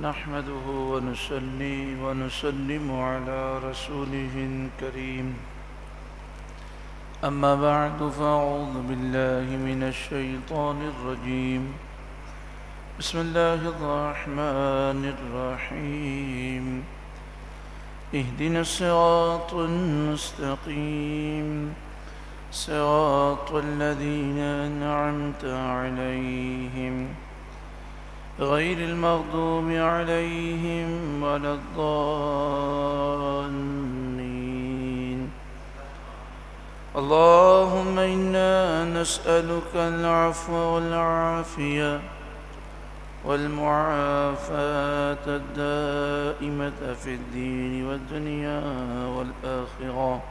نحمده ونصلي ونسلم على رسوله الكريم أما بعد فأعوذ بالله من الشيطان الرجيم بسم الله الرحمن الرحيم اهدنا الصراط المستقيم صراط الذين أنعمت عليهم غير المغضوب عليهم ولا الضالين اللهم إنا نسألك العفو والعافية والمعافاة الدائمة في الدين والدنيا والآخرة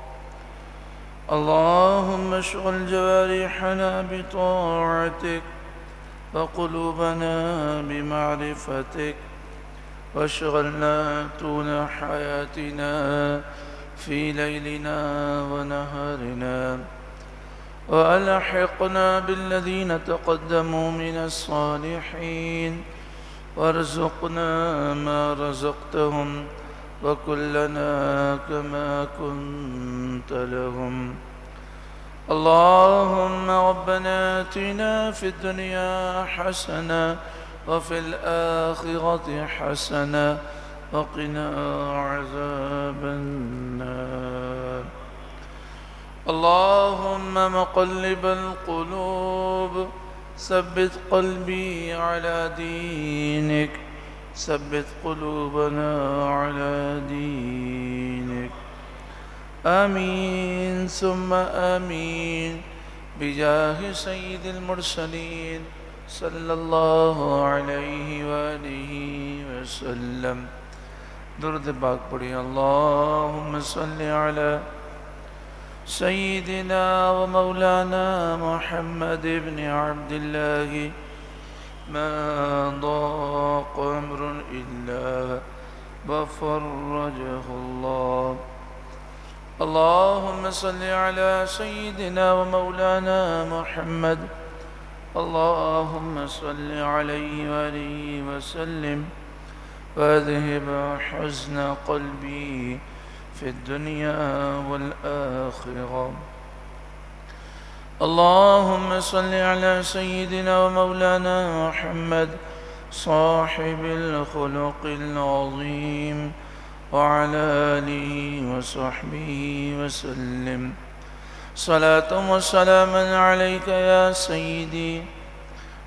اللهم اشغل جوارحنا بطاعتك وقلوبنا بمعرفتك واشغلنا طول حياتنا في ليلنا ونهارنا وألحقنا بالذين تقدموا من الصالحين وارزقنا ما رزقتهم وكلنا كما كنت لهم اللهم ربنا آتنا في الدنيا حسنة وفي الآخرة حسنة وقنا عذاب النار اللهم مقلب القلوب ثبت قلبي على دينك ثبت قلوبنا على دينك آمين ثم آمين بجاه سيد المرسلين صلى الله عليه وآله وسلم درود پاک پڑھی اللهم صل على سيدنا ومولانا محمد بن عبد الله ما ضاق أمر إلا وفرجه الله اللهم صل على سيدنا ومولانا محمد اللهم صل عليه وآله وسلم واذهب حزن قلبي في الدنيا والآخرة اللهم صل على سيدنا ومولانا محمد صاحب الخلق العظيم وعلى آله وصحبه وسلم صلاة وسلاما عليك يا سيدي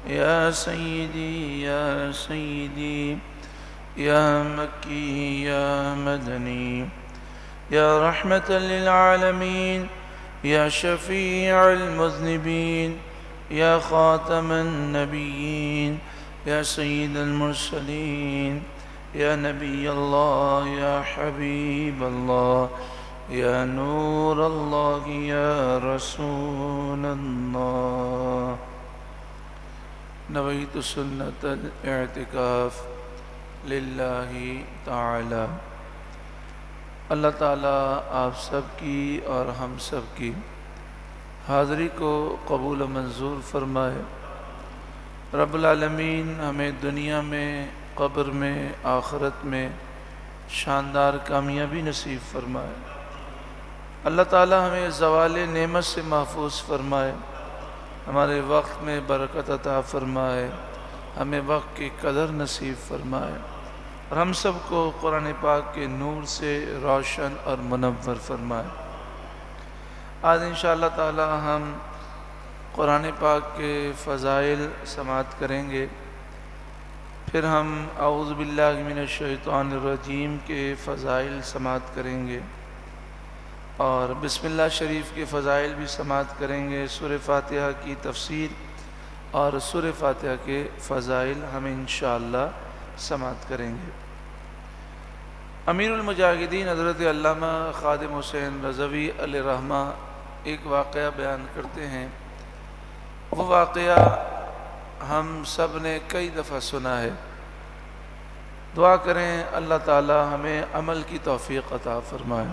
يا سيدي يا سيدي يا مكي يا مدني يا رحمة للعالمين يا شفيع المذنبين يا خاتم النبيين يا سيد المرسلين يا نبي الله يا حبيب الله يا نور الله يا رسول الله نويت سنة الاعتكاف للہ تعالی اللہ تعالیٰ آپ سب کی اور ہم سب کی حاضری کو قبول و منظور فرمائے رب العالمین ہمیں دنیا میں قبر میں آخرت میں شاندار کامیابی نصیب فرمائے اللہ تعالیٰ ہمیں زوال نعمت سے محفوظ فرمائے ہمارے وقت میں برکت عطا فرمائے ہمیں وقت کی قدر نصیب فرمائے اور ہم سب کو قرآن پاک کے نور سے روشن اور منور فرمائے آج انشاءاللہ تعالی ہم قرآن پاک کے فضائل سماعت کریں گے پھر ہم اعوذ باللہ من الشیطان الرجیم کے فضائل سماعت کریں گے اور بسم اللہ شریف کے فضائل بھی سماعت کریں گے سورہ فاتحہ کی تفسیر اور سورہ فاتحہ کے فضائل ہم انشاءاللہ سماعت کریں گے امیر المجاہدین حضرت علامہ خادم حسین رضوی علیہ رحمہ ایک واقعہ بیان کرتے ہیں وہ واقعہ ہم سب نے کئی دفعہ سنا ہے دعا کریں اللہ تعالی ہمیں عمل کی توفیق عطا فرمائے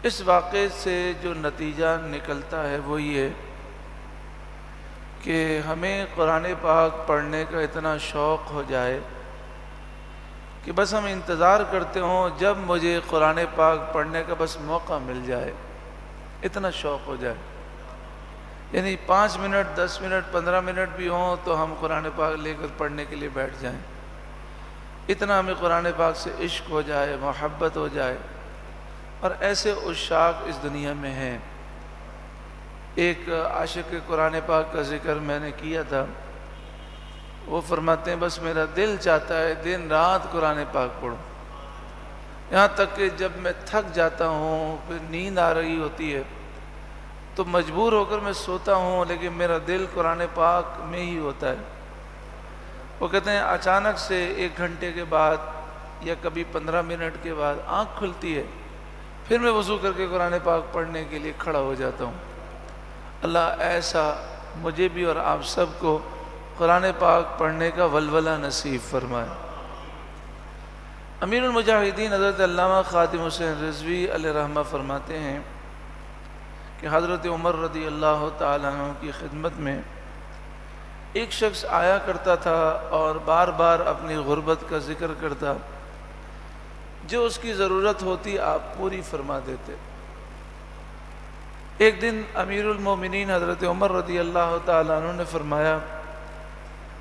اس واقعے سے جو نتیجہ نکلتا ہے وہ یہ کہ ہمیں قرآن پاک پڑھنے کا اتنا شوق ہو جائے کہ بس ہم انتظار کرتے ہوں جب مجھے قرآن پاک پڑھنے کا بس موقع مل جائے، اتنا شوق ہو جائے، یعنی 5 منٹ 10 منٹ 15 منٹ بھی ہوں تو ہم قرآن پاک لے کر پڑھنے کے لیے بیٹھ جائیں، اتنا ہمیں قرآن پاک سے عشق ہو جائے، محبت ہو جائے۔ اور ایسے عشاق اس دنیا میں ہیں۔ ایک عاشق قرآن پاک کا ذکر میں نے کیا تھا، وہ فرماتے ہیں بس میرا دل چاہتا ہے دن رات قرآن پاک پڑھوں، یہاں تک کہ جب میں تھک جاتا ہوں، پھر نیند آ رہی ہوتی ہے تو مجبور ہو کر میں سوتا ہوں، لیکن میرا دل قرآن پاک میں ہی ہوتا ہے۔ وہ کہتے ہیں اچانک سے 1 گھنٹے کے بعد یا کبھی 15 منٹ کے بعد آنکھ کھلتی ہے، پھر میں وضو کر کے قرآن پاک پڑھنے کے لیے کھڑا ہو جاتا ہوں۔ اللہ ایسا مجھے بھی اور آپ سب کو قرآن پاک پڑھنے کا ولولہ نصیب فرمائے۔ امیر المجاہدین حضرت علامہ خاتم حسین رضوی علیہ رحمہ فرماتے ہیں کہ حضرت عمر رضی اللہ تعالیٰ عنہ کی خدمت میں ایک شخص آیا کرتا تھا اور بار بار اپنی غربت کا ذکر کرتا، جو اس کی ضرورت ہوتی آپ پوری فرما دیتے۔ ایک دن امیر المومنین حضرت عمر رضی اللہ تعالیٰ عنہ نے فرمایا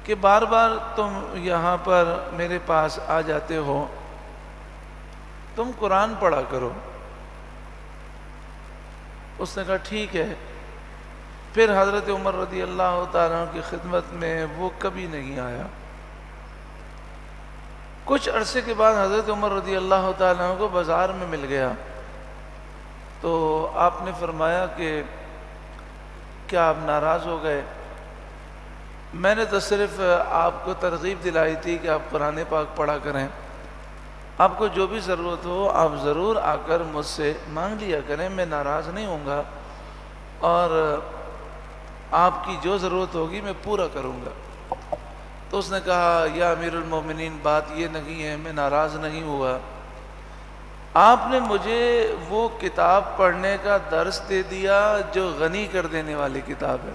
کہ بار بار تم یہاں پر میرے پاس آ جاتے ہو، تم قرآن پڑھا کرو۔ اس نے کہا ٹھیک ہے۔ پھر حضرت عمر رضی اللہ تعالیٰ عنہ کی خدمت میں وہ کبھی نہیں آیا۔ کچھ عرصے کے بعد حضرت عمر رضی اللہ تعالیٰ عنہ کو بازار میں مل گیا، تو آپ نے فرمایا کہ کیا آپ ناراض ہو گئے؟ میں نے تو صرف آپ کو ترغیب دلائی تھی کہ آپ قرآن پاک پڑھا کریں، آپ کو جو بھی ضرورت ہو آپ ضرور آ کر مجھ سے مانگ لیا کریں، میں ناراض نہیں ہوں گا اور آپ کی جو ضرورت ہوگی میں پورا کروں گا۔ تو اس نے کہا یا امیر المومنین بات یہ نہیں ہے، میں ناراض نہیں ہوا، آپ نے مجھے وہ کتاب پڑھنے کا درس دے دیا جو غنی کر دینے والی کتاب ہے۔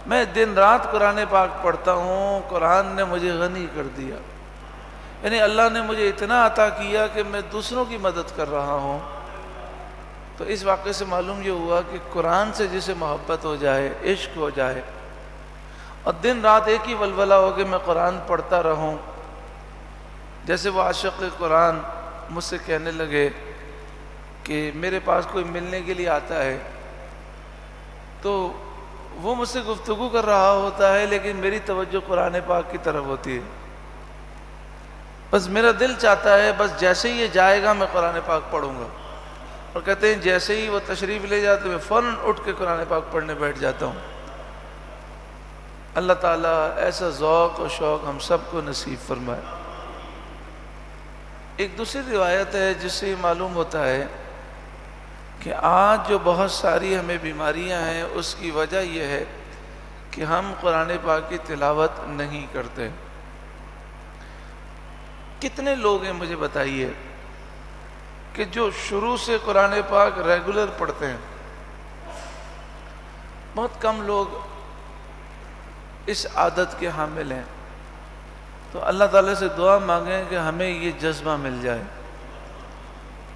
میں دن رات قرآن پاک پڑھتا ہوں، قرآن نے مجھے غنی کر دیا، یعنی اللہ نے مجھے اتنا عطا کیا کہ میں دوسروں کی مدد کر رہا ہوں۔ تو اس واقعے سے معلوم یہ ہوا کہ قرآن سے جسے محبت ہو جائے، عشق ہو جائے اور دن رات ایک ہی ولولہ ہو کہ میں قرآن پڑھتا رہوں، جیسے وہ عاشق قرآن مجھ سے کہنے لگے کہ میرے پاس کوئی ملنے کے لیے آتا ہے تو وہ مجھ سے گفتگو کر رہا ہوتا ہے لیکن میری توجہ قرآن پاک کی طرف ہوتی ہے، بس میرا دل چاہتا ہے بس جیسے ہی یہ جائے گا میں قرآن پاک پڑھوں گا، اور کہتے ہیں جیسے ہی وہ تشریف لے جاتے میں فوراً اٹھ کے قرآن پاک پڑھنے بیٹھ جاتا ہوں۔ اللہ تعالیٰ ایسا ذوق و شوق ہم سب کو نصیب فرمائے۔ ایک دوسری روایت ہے جس سے معلوم ہوتا ہے کہ آج جو بہت ساری ہمیں بیماریاں ہیں اس کی وجہ یہ ہے کہ ہم قرآن پاک کی تلاوت نہیں کرتے۔ کتنے لوگ ہیں مجھے بتائیے کہ جو شروع سے قرآن پاک ریگولر پڑھتے ہیں؟ بہت کم لوگ اس عادت کے حامل ہیں۔ تو اللہ تعالیٰ سے دعا مانگیں کہ ہمیں یہ جذبہ مل جائے۔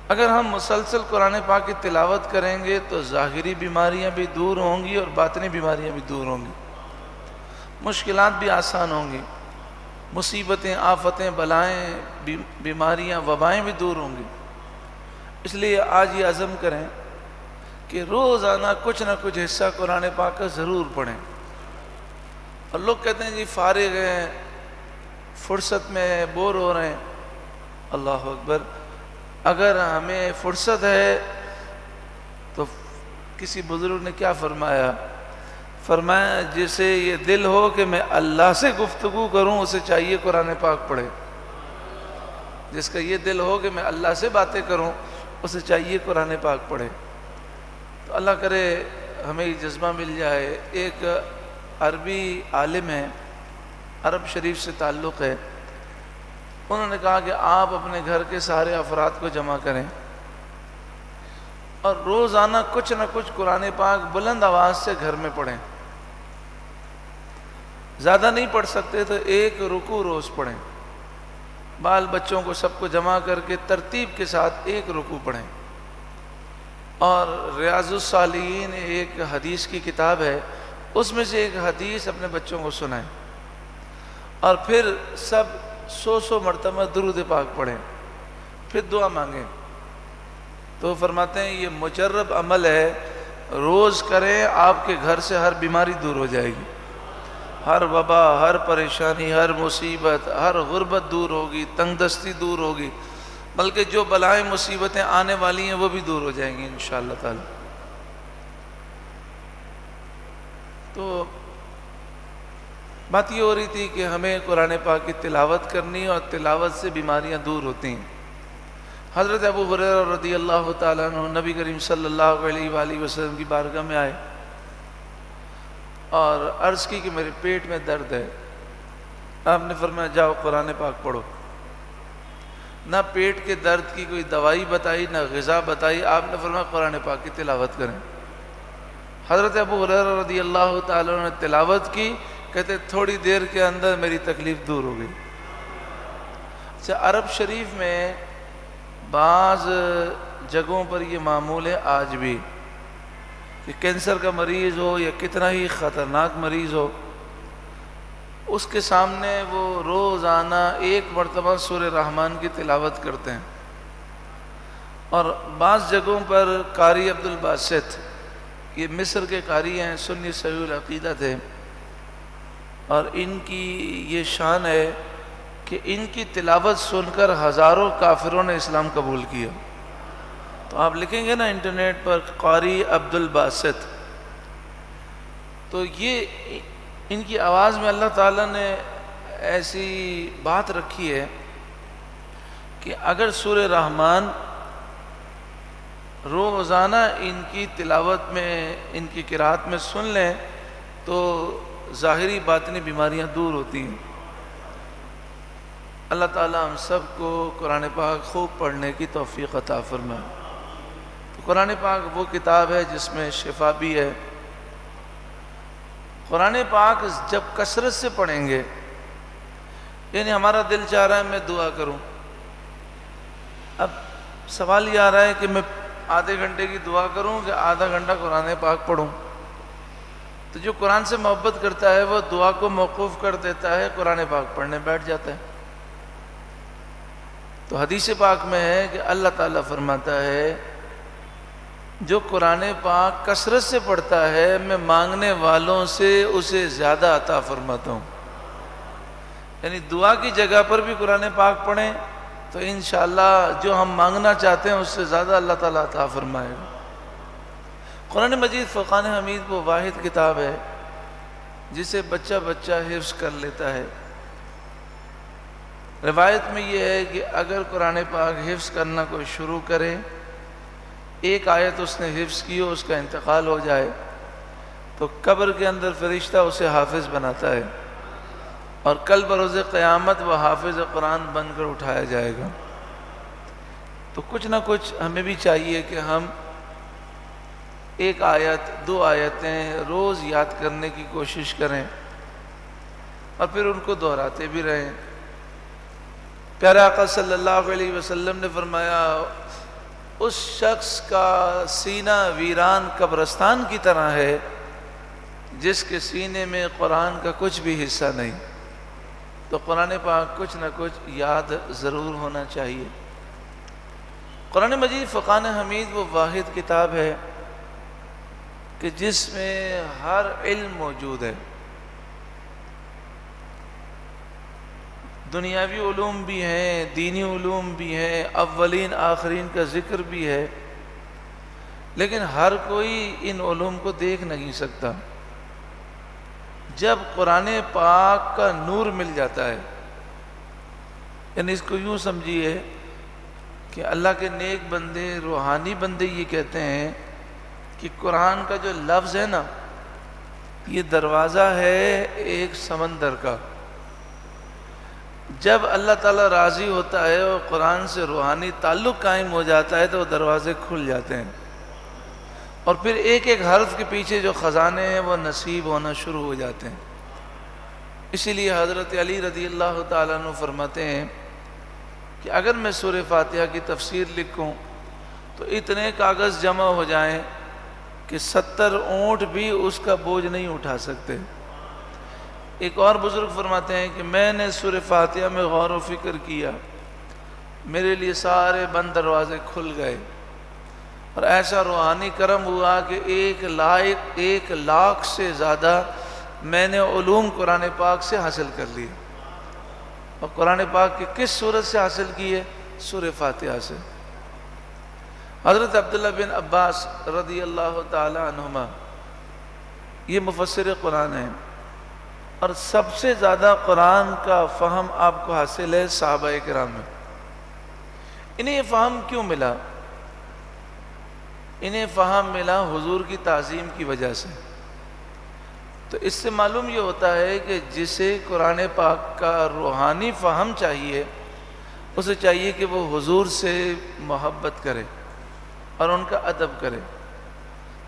اگر ہم مسلسل قرآن پاک کی تلاوت کریں گے تو ظاہری بیماریاں بھی دور ہوں گی اور باطنی بیماریاں بھی دور ہوں گی، مشکلات بھی آسان ہوں گی، مصیبتیں آفتیں بلائیں بیماریاں وبائیں بھی دور ہوں گی۔ اس لیے آج یہ عزم کریں کہ روزانہ کچھ نہ کچھ حصہ قرآن پاک کا ضرور پڑھیں۔ اور لوگ کہتے ہیں جی فارغ ہیں، فرصت میں ہیں، بور ہو رہے ہیں۔ اللہ اکبر، اگر ہمیں فرصت ہے تو کسی بزرگ نے کیا فرمایا؟ فرمایا جسے یہ دل ہو کہ میں اللہ سے گفتگو کروں اسے چاہیے قرآن پاک پڑھے۔ جس کا یہ دل ہو کہ میں اللہ سے باتیں کروں اسے چاہیے قرآن پاک پڑھے۔ تو اللہ کرے ہمیں یہ جذبہ مل جائے۔ ایک عربی عالم ہیں، عرب شریف سے تعلق ہے، انہوں نے کہا کہ آپ اپنے گھر کے سارے افراد کو جمع کریں اور روزانہ کچھ نہ کچھ قرآن پاک بلند آواز سے گھر میں پڑھیں۔ زیادہ نہیں پڑھ سکتے تو 1 رکوع روز پڑھیں، بال بچوں کو سب کو جمع کر کے ترتیب کے ساتھ ایک رکوع پڑھیں، اور ریاض الصالحین ایک حدیث کی کتاب ہے، اس میں سے ایک حدیث اپنے بچوں کو سنائیں، اور پھر سب 100 مرتبہ درود پاک پڑھیں، پھر دعا مانگیں۔ تو فرماتے ہیں یہ مجرب عمل ہے، روز کریں، آپ کے گھر سے ہر بیماری دور ہو جائے گی، ہر وبا، ہر پریشانی، ہر مصیبت، ہر غربت دور ہوگی، تنگ دستی دور ہوگی، بلکہ جو بلائیں مصیبتیں آنے والی ہیں وہ بھی دور ہو جائیں گی انشاءاللہ تعالی۔ تو بات یہ ہو رہی تھی کہ ہمیں قرآن پاک کی تلاوت کرنی اور تلاوت سے بیماریاں دور ہوتی ہیں۔ حضرت ابو ہریرہ رضی اللہ تعالیٰ عنہ نبی کریم صلی اللہ علیہ وآلہ وسلم کی بارگاہ میں آئے اور عرض کی کہ میرے پیٹ میں درد ہے۔ آپ نے فرمایا جاؤ قرآن پاک پڑھو۔ نہ پیٹ کے درد کی کوئی دوائی بتائی، نہ غذا بتائی، آپ نے فرمایا قرآن پاک کی تلاوت کریں۔ حضرت ابو ہریرہ رضی اللہ تعالیٰ عنہ نے تلاوت کی، کہتے تھوڑی دیر کے اندر میری تکلیف دور ہو گئی۔ اچھا، عرب شریف میں بعض جگہوں پر یہ معمول ہے آج بھی کہ کینسر کا مریض ہو یا کتنا ہی خطرناک مریض ہو، اس کے سامنے وہ روزانہ ایک مرتبہ سورہ رحمان کی تلاوت کرتے ہیں۔ اور بعض جگہوں پر قاری عبد الباسط، یہ مصر کے قاری ہیں، سنی صحیح العقیدہ تھے، اور ان کی یہ شان ہے کہ ان کی تلاوت سن کر ہزاروں کافروں نے اسلام قبول کیا۔ تو آپ لکھیں گے نا انٹرنیٹ پر قاری عبد الباسط، تو یہ ان کی آواز میں اللہ تعالیٰ نے ایسی بات رکھی ہے کہ اگر سورہ رحمان روزانہ ان کی تلاوت میں، ان کی قرات میں سن لیں تو ظاہری باطنی بیماریاں دور ہوتی ہیں۔ اللہ تعالیٰ ہم سب کو قرآن پاک خوب پڑھنے کی توفیق عطا فرمائے۔ تو قرآن پاک وہ کتاب ہے جس میں شفا بھی ہے۔ قرآن پاک جب کثرت سے پڑھیں گے، یعنی ہمارا دل چاہ رہا ہے میں دعا کروں، اب سوال یہ آ رہا ہے کہ میں آدھے گھنٹے کی دعا کروں کہ آدھا گھنٹہ قرآن پاک پڑھوں؟ تو جو قرآن سے محبت کرتا ہے وہ دعا کو موقوف کر دیتا ہے، قرآن پاک پڑھنے بیٹھ جاتا ہے۔ تو حدیث پاک میں ہے کہ اللہ تعالیٰ فرماتا ہے جو قرآن پاک کثرت سے پڑھتا ہے میں مانگنے والوں سے اسے زیادہ عطا فرماتا ہوں۔ یعنی دعا کی جگہ پر بھی قرآن پاک پڑھیں تو انشاءاللہ جو ہم مانگنا چاہتے ہیں اس سے زیادہ اللہ تعالیٰ عطا فرمائے گا۔ قرآن مجید فرقان حمید وہ واحد کتاب ہے جسے بچہ بچہ حفظ کر لیتا ہے۔ روایت میں یہ ہے کہ اگر قرآن پاک حفظ کرنا کوئی شروع کرے، ایک آیت اس نے حفظ کی ہو، اس کا انتقال ہو جائے تو قبر کے اندر فرشتہ اسے حافظ بناتا ہے، اور کل بروز قیامت وہ حافظ قرآن بن کر اٹھایا جائے گا۔ تو کچھ نہ کچھ ہمیں بھی چاہیے کہ ہم ایک آیت، دو آیتیں روز یاد کرنے کی کوشش کریں اور پھر ان کو دہراتے بھی رہیں۔ پیارے آقا صلی اللہ علیہ وسلم نے فرمایا اس شخص کا سینہ ویران قبرستان کی طرح ہے جس کے سینے میں قرآن کا کچھ بھی حصہ نہیں۔ تو قرآن پاک کچھ نہ کچھ یاد ضرور ہونا چاہیے۔ قرآن مجید فرقان حمید وہ واحد کتاب ہے کہ جس میں ہر علم موجود ہے، دنیاوی علوم بھی ہیں، دینی علوم بھی ہیں، اولین آخرین کا ذکر بھی ہے، لیکن ہر کوئی ان علوم کو دیکھ نہیں سکتا۔ جب قرآن پاک کا نور مل جاتا ہے، یعنی اس کو یوں سمجھیے کہ اللہ کے نیک بندے، روحانی بندے یہ کہتے ہیں کہ قرآن کا جو لفظ ہے نا، یہ دروازہ ہے ایک سمندر کا۔ جب اللہ تعالیٰ راضی ہوتا ہے اور قرآن سے روحانی تعلق قائم ہو جاتا ہے تو وہ دروازے کھل جاتے ہیں، اور پھر ایک ایک حرف کے پیچھے جو خزانے ہیں وہ نصیب ہونا شروع ہو جاتے ہیں۔ اسی لیے حضرت علی رضی اللہ تعالیٰ عنہ فرماتے ہیں کہ اگر میں سورہ فاتحہ کی تفسیر لکھوں تو اتنے کاغذ جمع ہو جائیں کہ 70 اونٹ بھی اس کا بوجھ نہیں اٹھا سکتے۔ ایک اور بزرگ فرماتے ہیں کہ میں نے سورہ فاتحہ میں غور و فکر کیا، میرے لیے سارے بند دروازے کھل گئے، اور ایسا روحانی کرم ہوا کہ 1,00,000 سے زیادہ میں نے علوم قرآن پاک سے حاصل کر لیے۔ اور قرآن پاک کی کس صورت سے حاصل کی ہے؟ سورہ فاتحہ سے۔ حضرت عبداللہ بن عباس رضی اللہ تعالی عنہما یہ مفسر قرآن ہیں، اور سب سے زیادہ قرآن کا فہم آپ کو حاصل ہے صحابہ کرام میں۔ انہیں یہ فہم کیوں ملا؟ انہیں فہم ملا حضور کی تعظیم کی وجہ سے۔ تو اس سے معلوم یہ ہوتا ہے کہ جسے قرآن پاک کا روحانی فہم چاہیے، اسے چاہیے کہ وہ حضور سے محبت کرے اور ان کا ادب کرے۔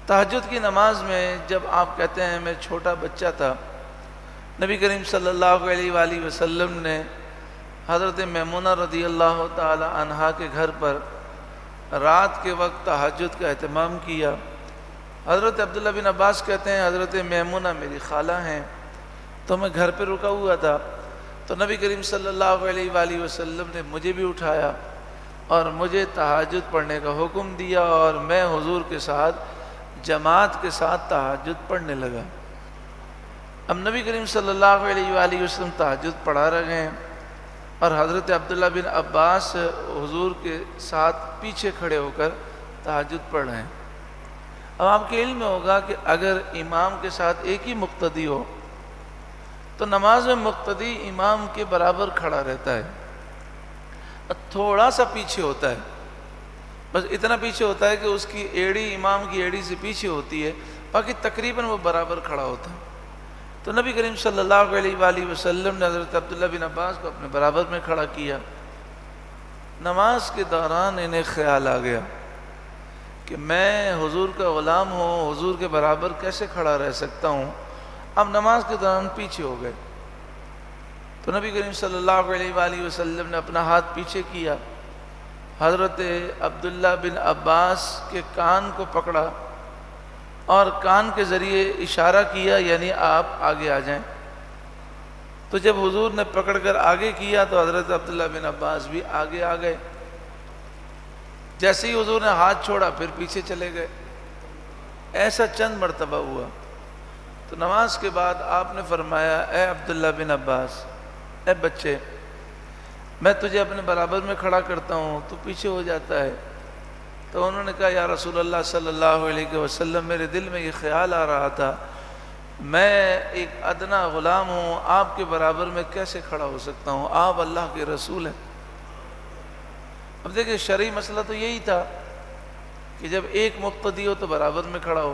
تہجد کی نماز میں جب آپ کہتے ہیں میں چھوٹا بچہ تھا، نبی کریم صلی اللہ علیہ وآلہ وسلم نے حضرت میمونہ رضی اللہ تعالی عنہا کے گھر پر رات کے وقت تہجد کا اہتمام کیا۔ حضرت عبداللہ بن عباس کہتے ہیں حضرت میمونہ میری خالہ ہیں، تو میں گھر پہ رکا ہوا تھا، تو نبی کریم صلی اللہ علیہ وآلہ وسلم نے مجھے بھی اٹھایا اور مجھے تہجد پڑھنے کا حکم دیا، اور میں حضور کے ساتھ جماعت کے ساتھ تہجد پڑھنے لگا۔ اب نبی کریم صلی اللہ علیہ وآلہ وسلم تہجد پڑھا رہے ہیں، اور حضرت عبداللہ بن عباس حضور کے ساتھ پیچھے کھڑے ہو کر تہجد پڑھ رہے ہیں۔ اب آپ کے علم میں ہوگا کہ اگر امام کے ساتھ ایک ہی مقتدی ہو تو نماز میں مقتدی امام کے برابر کھڑا رہتا ہے، تھوڑا سا پیچھے ہوتا ہے، بس اتنا پیچھے ہوتا ہے کہ اس کی ایڑی امام کی ایڑی سے پیچھے ہوتی ہے، باقی تقریباً وہ برابر کھڑا ہوتا ہے۔ تو نبی کریم صلی اللہ علیہ وآلہ وسلم نے حضرت عبداللہ بن عباس کو اپنے برابر میں کھڑا کیا۔ نماز کے دوران انہیں خیال آ گیا کہ میں حضور کا غلام ہوں، حضور کے برابر کیسے کھڑا رہ سکتا ہوں؟ اب نماز کے دوران پیچھے ہو گئے، تو نبی کریم صلی اللہ علیہ وآلہ وسلم نے اپنا ہاتھ پیچھے کیا، حضرت عبداللہ بن عباس کے کان کو پکڑا اور کان کے ذریعے اشارہ کیا، یعنی آپ آگے آ جائیں۔ تو جب حضور نے پکڑ کر آگے کیا تو حضرت عبداللہ بن عباس بھی آگے آ گئے۔ جیسے ہی حضور نے ہاتھ چھوڑا پھر پیچھے چلے گئے۔ ایسا چند مرتبہ ہوا، تو نماز کے بعد آپ نے فرمایا اے عبداللہ بن عباس، اے بچے، میں تجھے اپنے برابر میں کھڑا کرتا ہوں تو پیچھے ہو جاتا ہے۔ تو انہوں نے کہا یا رسول اللہ صلی اللہ علیہ وسلم، میرے دل میں یہ خیال آ رہا تھا میں ایک ادنا غلام ہوں، آپ کے برابر میں کیسے کھڑا ہو سکتا ہوں؟ آپ اللہ کے رسول ہیں۔ اب دیکھیں شرعی مسئلہ تو یہی تھا کہ جب ایک مقتدی ہو تو برابر میں کھڑا ہو،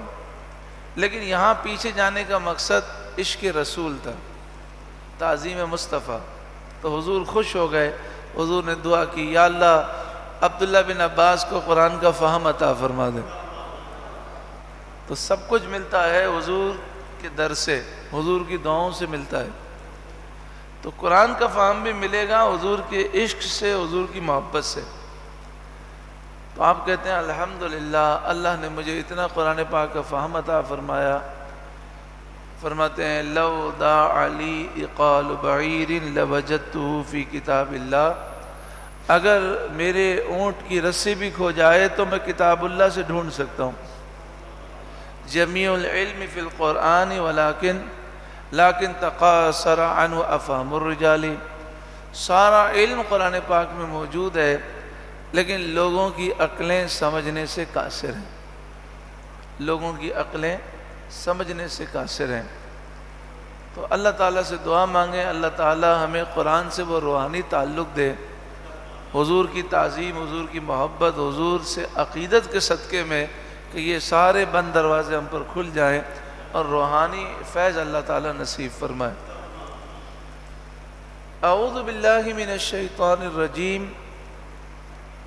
لیکن یہاں پیچھے جانے کا مقصد عشق رسول تھا، تعظیم مصطفیٰ۔ تو حضور خوش ہو گئے، حضور نے دعا کی یا اللہ عبداللہ بن عباس کو قرآن کا فہم عطا فرما دے۔ تو سب کچھ ملتا ہے حضور کے در سے، حضور کی دعاؤں سے ملتا ہے۔ تو قرآن کا فہم بھی ملے گا حضور کے عشق سے، حضور کی محبت سے۔ تو آپ کہتے ہیں الحمدللہ اللہ نے مجھے اتنا قرآن پاک کا فہم عطا فرمایا۔ فرماتے ہیں لو ضاع لی اقال بعیر لوجدته فی کتاب اللہ، اگر میرے اونٹ کی رسی بھی کھو جائے تو میں کتاب اللہ سے ڈھونڈ سکتا ہوں۔ جمیع العلم فی القرآن لیکن تقاصر عنہ افہام الرجال، سارا علم قرآن پاک میں موجود ہے لیکن لوگوں کی عقلیں سمجھنے سے قاصر ہیں، لوگوں کی عقلیں سمجھنے سے قاصر ہیں۔ تو اللہ تعالیٰ سے دعا مانگیں اللہ تعالیٰ ہمیں قرآن سے وہ روحانی تعلق دے، حضور کی تعظیم، حضور کی محبت، حضور سے عقیدت کے صدقے میں کہ یہ سارے بند دروازے ہم پر کھل جائیں اور روحانی فیض اللہ تعالیٰ نصیب فرمائے۔ اعوذ باللہ من الشیطان الرجیم،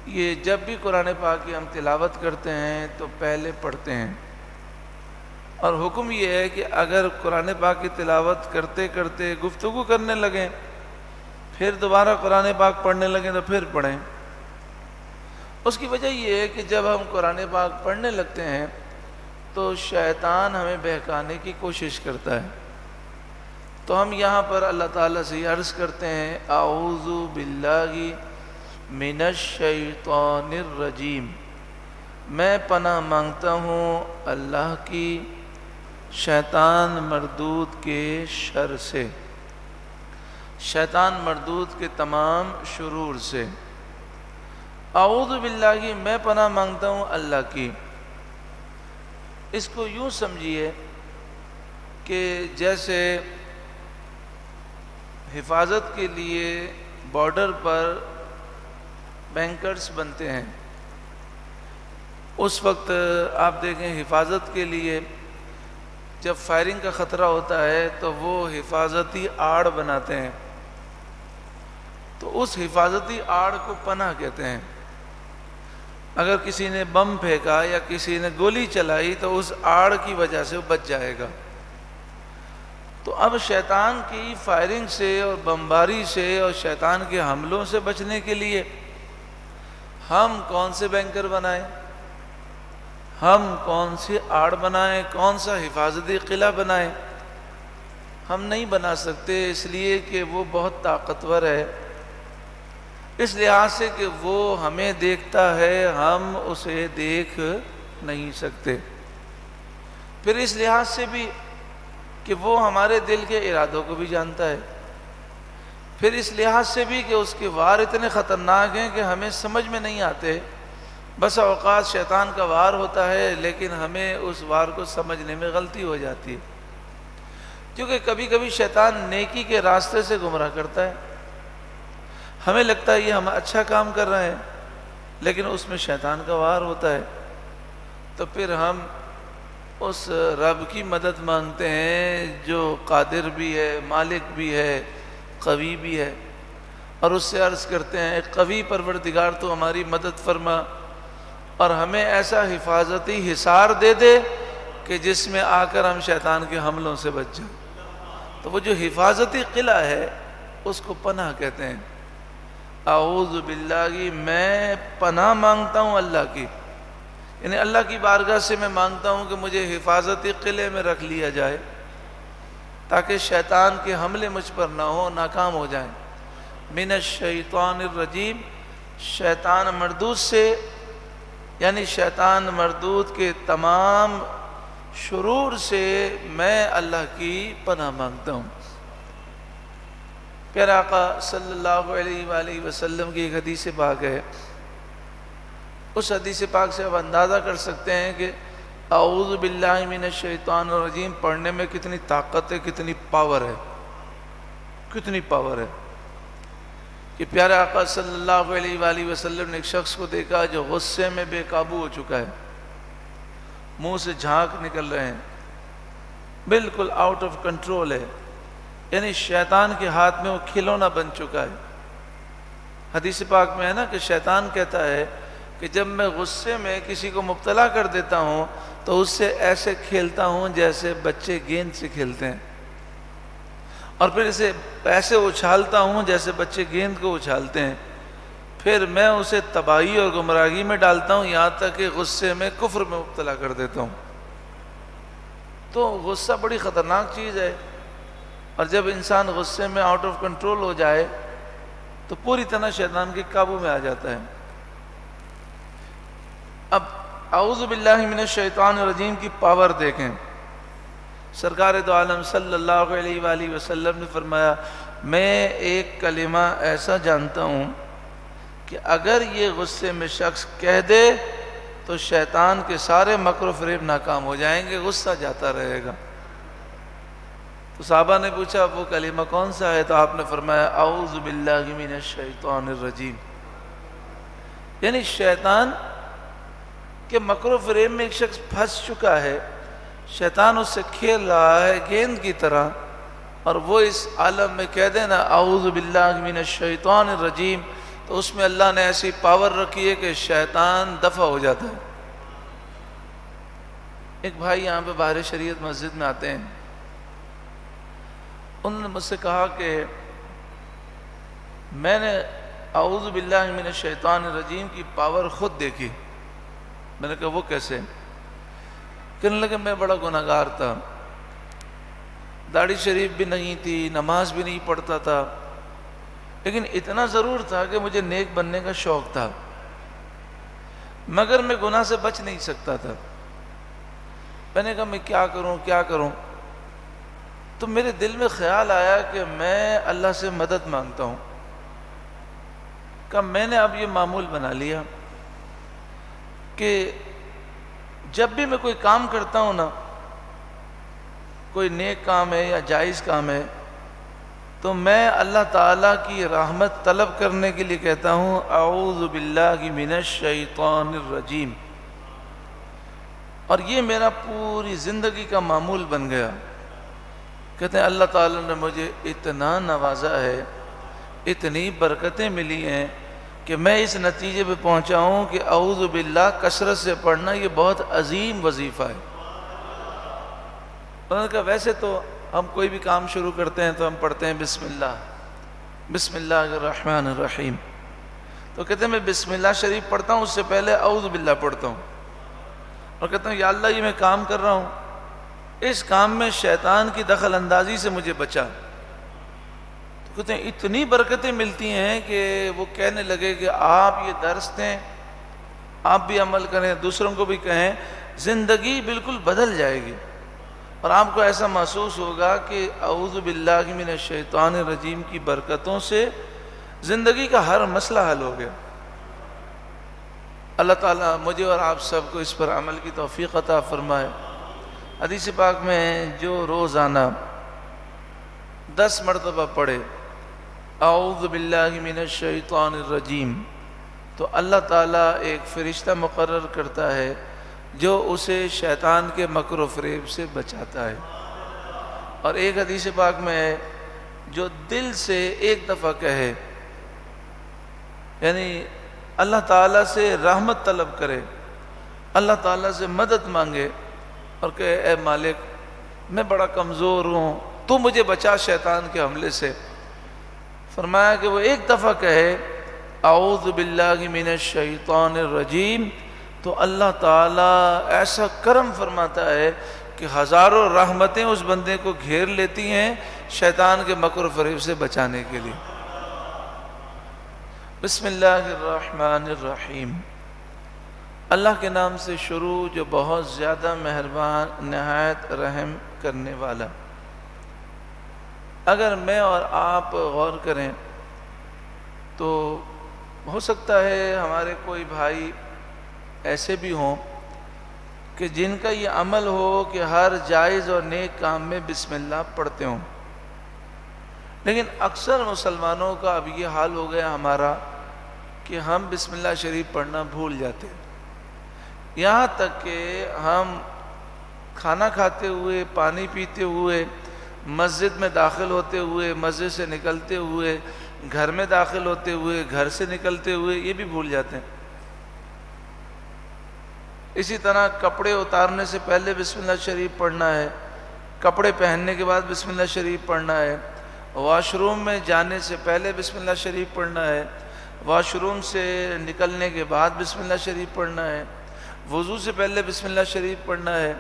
یہ جب بھی قرآن پاک کی ہم تلاوت کرتے ہیں تو پہلے پڑھتے ہیں، اور حکم یہ ہے کہ اگر قرآن پاک کی تلاوت کرتے کرتے گفتگو کرنے لگیں پھر دوبارہ قرآن پاک پڑھنے لگیں تو پھر پڑھیں۔ اس کی وجہ یہ ہے کہ جب ہم قرآن پاک پڑھنے لگتے ہیں تو شیطان ہمیں بہکانے کی کوشش کرتا ہے۔ تو ہم یہاں پر اللہ تعالیٰ سے عرض کرتے ہیں اعوذ باللہ من الشیطان الرجیم، میں پناہ مانگتا ہوں اللہ کی شیطان مردود کے شر سے، شیطان مردود کے تمام شرور سے۔ اعوذ باللہ، میں پناہ مانگتا ہوں اللہ کی۔ اس کو یوں سمجھیے کہ جیسے حفاظت کے لیے بارڈر پر بینکرز بنتے ہیں، اس وقت آپ دیکھیں حفاظت کے لیے جب فائرنگ کا خطرہ ہوتا ہے تو وہ حفاظتی آڑ بناتے ہیں، تو اس حفاظتی آڑ کو پناہ کہتے ہیں۔ اگر کسی نے بم پھینکا یا کسی نے گولی چلائی تو اس آڑ کی وجہ سے وہ بچ جائے گا۔ تو اب شیطان کی فائرنگ سے اور بمباری سے اور شیطان کے حملوں سے بچنے کے لیے ہم کون سے بینکر بنائیں، ہم کون سی آڑ بنائیں، کون سا حفاظتی قلعہ بنائیں؟ ہم نہیں بنا سکتے، اس لیے کہ وہ بہت طاقتور ہے، اس لحاظ سے کہ وہ ہمیں دیکھتا ہے، ہم اسے دیکھ نہیں سکتے۔ پھر اس لحاظ سے بھی کہ وہ ہمارے دل کے ارادوں کو بھی جانتا ہے، پھر اس لحاظ سے بھی کہ اس کے وار اتنے خطرناک ہیں کہ ہمیں سمجھ میں نہیں آتے۔ بس اوقات شیطان کا وار ہوتا ہے لیکن ہمیں اس وار کو سمجھنے میں غلطی ہو جاتی ہے، کیونکہ کبھی کبھی شیطان نیکی کے راستے سے گمراہ کرتا ہے، ہمیں لگتا ہے یہ ہم اچھا کام کر رہے ہیں لیکن اس میں شیطان کا وار ہوتا ہے، تو پھر ہم اس رب کی مدد مانگتے ہیں جو قادر بھی ہے، مالک بھی ہے، قوی بھی ہے، اور اس سے عرض کرتے ہیں قوی پروردگار تو ہماری مدد فرما اور ہمیں ایسا حفاظتی حصار دے دے کہ جس میں آ کر ہم شیطان کے حملوں سے بچ جائیں۔ تو وہ جو حفاظتی قلعہ ہے اس کو پناہ کہتے ہیں۔ اعوذ باللہ، میں پناہ مانگتا ہوں اللہ کی، یعنی اللہ کی بارگاہ سے میں مانگتا ہوں کہ مجھے حفاظتی قلعے میں رکھ لیا جائے تاکہ شیطان کے حملے مجھ پر نہ ہو، ناکام ہو جائیں۔ من الشیطان الرجیم، شیطان مردود سے، یعنی شیطان مردود کے تمام شرور سے میں اللہ کی پناہ مانگتا ہوں۔ پیارے آقا صلی اللہ علیہ وآلہ وسلم کی ایک حدیث پاک ہے، اس حدیث پاک سے آپ اندازہ کر سکتے ہیں کہ اعوذ باللہ من الشیطان الرجیم پڑھنے میں کتنی طاقت ہے، کتنی پاور ہے، کتنی پاور ہے۔ کہ پیارے آقا صلی اللہ علیہ وآلہ وسلم نے ایک شخص کو دیکھا جو غصے میں بے قابو ہو چکا ہے، منہ سے جھانک نکل رہے ہیں، بالکل آؤٹ آف کنٹرول ہے، یعنی شیطان کے ہاتھ میں وہ کھلونا بن چکا ہے۔ حدیث پاک میں ہے نا کہ شیطان کہتا ہے کہ جب میں غصے میں کسی کو مبتلا کر دیتا ہوں تو اس سے ایسے کھیلتا ہوں جیسے بچے گیند سے کھیلتے ہیں، اور پھر اسے ایسے اچھالتا ہوں جیسے بچے گیند کو اچھالتے ہیں، پھر میں اسے تباہی اور گمراہی میں ڈالتا ہوں یہاں تک کہ غصے میں کفر میں مبتلا کر دیتا ہوں۔ تو غصہ بڑی خطرناک چیز ہے، اور جب انسان غصے میں آؤٹ آف کنٹرول ہو جائے تو پوری طرح شیطان کے قابو میں آ جاتا ہے۔ اب اعوذ باللہ من الشیطان الرجیم کی پاور دیکھیں۔ سرکار دو عالم صلی اللہ علیہ وآلہ وسلم نے فرمایا میں ایک کلمہ ایسا جانتا ہوں کہ اگر یہ غصے میں شخص کہہ دے تو شیطان کے سارے مکر و فریب ناکام ہو جائیں گے، غصہ جاتا رہے گا۔ تو صحابہ نے پوچھا وہ کلمہ کون سا ہے؟ تو آپ نے فرمایا اعوذ باللہ من الشیطان الرجیم، یعنی شیطان کہ مکر و فریب میں ایک شخص پھنس چکا ہے، شیطان اس سے کھیل رہا ہے گیند کی طرح، اور وہ اس عالم میں کہہ دے نا اعوذ باللہ من الشیطان الرجیم، تو اس میں اللہ نے ایسی پاور رکھی ہے کہ شیطان دفع ہو جاتا ہے۔ ایک بھائی یہاں پہ باہر شریعت مسجد میں آتے ہیں، انہوں نے مجھ سے کہا کہ میں نے اعوذ باللہ من الشیطان الرجیم کی پاور خود دیکھی. میں نے کہا وہ کیسے؟ کہنے لگے میں بڑا گناہگار تھا، داڑھی شریف بھی نہیں تھی، نماز بھی نہیں پڑھتا تھا، لیکن اتنا ضرور تھا کہ مجھے نیک بننے کا شوق تھا، مگر میں گناہ سے بچ نہیں سکتا تھا. میں نے کہا میں کیا کروں. تو میرے دل میں خیال آیا کہ میں اللہ سے مدد مانگتا ہوں. کہ میں نے اب یہ معمول بنا لیا کہ جب بھی میں کوئی کام کرتا ہوں نا، کوئی نیک کام ہے یا جائز کام ہے، تو میں اللہ تعالیٰ کی رحمت طلب کرنے کے لیے کہتا ہوں اعوذ باللہ من الشیطان الرجیم. اور یہ میرا پوری زندگی کا معمول بن گیا. کہتے ہیں اللہ تعالیٰ نے مجھے اتنا نوازا ہے، اتنی برکتیں ملی ہیں کہ میں اس نتیجے پہ پہنچا ہوں کہ اعوذ باللہ کثرت سے پڑھنا یہ بہت عظیم وظیفہ ہے. انہوں نے کہا ویسے تو ہم کوئی بھی کام شروع کرتے ہیں تو ہم پڑھتے ہیں بسم اللہ الرحمن الرحیم. تو کہتے ہیں میں بسم اللہ شریف پڑھتا ہوں، اس سے پہلے اعوذ باللہ پڑھتا ہوں، اور کہتا ہوں یا اللہ یہ میں کام کر رہا ہوں، اس کام میں شیطان کی دخل اندازی سے مجھے بچا. تو کہتے ہیں اتنی برکتیں ملتی ہیں کہ وہ کہنے لگے کہ آپ یہ درس دیں، آپ بھی عمل کریں، دوسروں کو بھی کہیں، زندگی بالکل بدل جائے گی. اور آپ کو ایسا محسوس ہوگا کہ اعوذ باللہ من الشیطان الرجیم کی برکتوں سے زندگی کا ہر مسئلہ حل ہو گیا. اللہ تعالیٰ مجھے اور آپ سب کو اس پر عمل کی توفیق عطا فرمائے. حدیث پاک میں جو روزانہ 10 مرتبہ پڑھے اعوذ باللہ من الشیطان الرجیم، تو اللہ تعالیٰ ایک فرشتہ مقرر کرتا ہے جو اسے شیطان کے مکر و فریب سے بچاتا ہے. اور ایک حدیث پاک میں ہے جو دل سے ایک دفعہ کہے، یعنی اللہ تعالیٰ سے رحمت طلب کرے، اللہ تعالیٰ سے مدد مانگے اور کہے اے مالک میں بڑا کمزور ہوں، تو مجھے بچا شیطان کے حملے سے. فرمایا کہ وہ ایک دفعہ کہے اعوذ باللہ من الشیطان الرجیم، تو اللہ تعالیٰ ایسا کرم فرماتا ہے کہ ہزاروں رحمتیں اس بندے کو گھیر لیتی ہیں شیطان کے مکر و فریب سے بچانے کے لیے. بسم اللہ الرحمن الرحیم. اللہ کے نام سے شروع جو بہت زیادہ مہربان نہایت رحم کرنے والا. اگر میں اور آپ غور کریں تو ہو سکتا ہے ہمارے کوئی بھائی ایسے بھی ہوں کہ جن کا یہ عمل ہو کہ ہر جائز اور نیک کام میں بسم اللہ پڑھتے ہوں، لیکن اکثر مسلمانوں کا اب یہ حال ہو گیا ہمارا کہ ہم بسم اللہ شریف پڑھنا بھول جاتے ہیں. یہاں تک کہ ہم کھانا کھاتے ہوئے، پانی پیتے ہوئے، مسجد میں داخل ہوتے ہوئے، مسجد سے نکلتے ہوئے، گھر میں داخل ہوتے ہوئے، گھر سے نکلتے ہوئے یہ بھی بھول جاتے ہیں. اسی طرح کپڑے اتارنے سے پہلے بسم اللہ شریف پڑھنا ہے، کپڑے پہننے کے بعد بسم اللہ شریف پڑھنا ہے، واش روم میں جانے سے پہلے بسم اللہ شریف پڑھنا ہے، واش روم سے نکلنے کے بعد بسم اللہ شریف پڑھنا ہے، وضو سے پہلے بسم اللہ شریف پڑھنا ہے،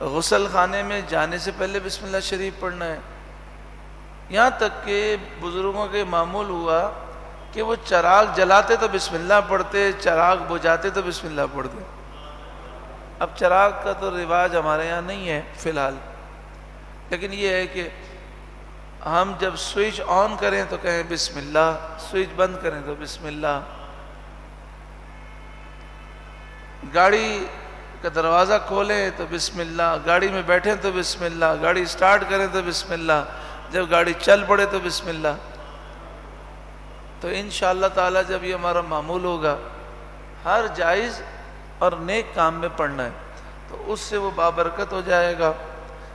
غسل خانے میں جانے سے پہلے بسم اللہ شریف پڑھنا ہے. یہاں تک کہ بزرگوں کے معمول ہوا کہ وہ چراغ جلاتے تو بسم اللہ پڑھتے، چراغ بجھاتے تو بسم اللہ پڑھتے. اب چراغ کا تو رواج ہمارے یہاں نہیں ہے فی الحال، لیکن یہ ہے کہ ہم جب سوئچ آن کریں تو کہیں بسم اللہ، سوئچ بند کریں تو بسم اللہ، گاڑی کا دروازہ کھولیں تو بسم اللہ، گاڑی میں بیٹھیں تو بسم اللہ، گاڑی سٹارٹ کریں تو بسم اللہ، جب گاڑی چل پڑے تو بسم اللہ. تو انشاءاللہ تعالی جب یہ ہمارا معمول ہوگا ہر جائز اور نیک کام میں پڑھنا ہے تو اس سے وہ بابرکت ہو جائے گا،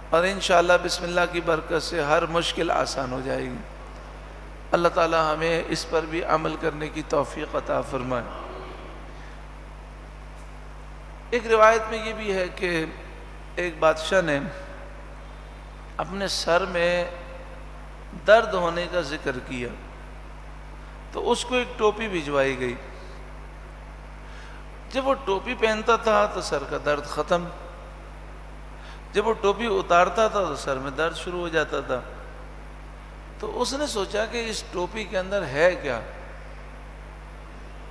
اور انشاءاللہ بسم اللہ کی برکت سے ہر مشکل آسان ہو جائے گی. اللہ تعالی ہمیں اس پر بھی عمل کرنے کی توفیق عطا فرمائے. ایک روایت میں یہ بھی ہے کہ ایک بادشاہ نے اپنے سر میں درد ہونے کا ذکر کیا. تو اس کو ایک ٹوپی بھجوائی گئی. جب وہ ٹوپی پہنتا تھا تو سر کا درد ختم، جب وہ ٹوپی اتارتا تھا تو سر میں درد شروع ہو جاتا تھا. تو اس نے سوچا کہ اس ٹوپی کے اندر ہے کیا.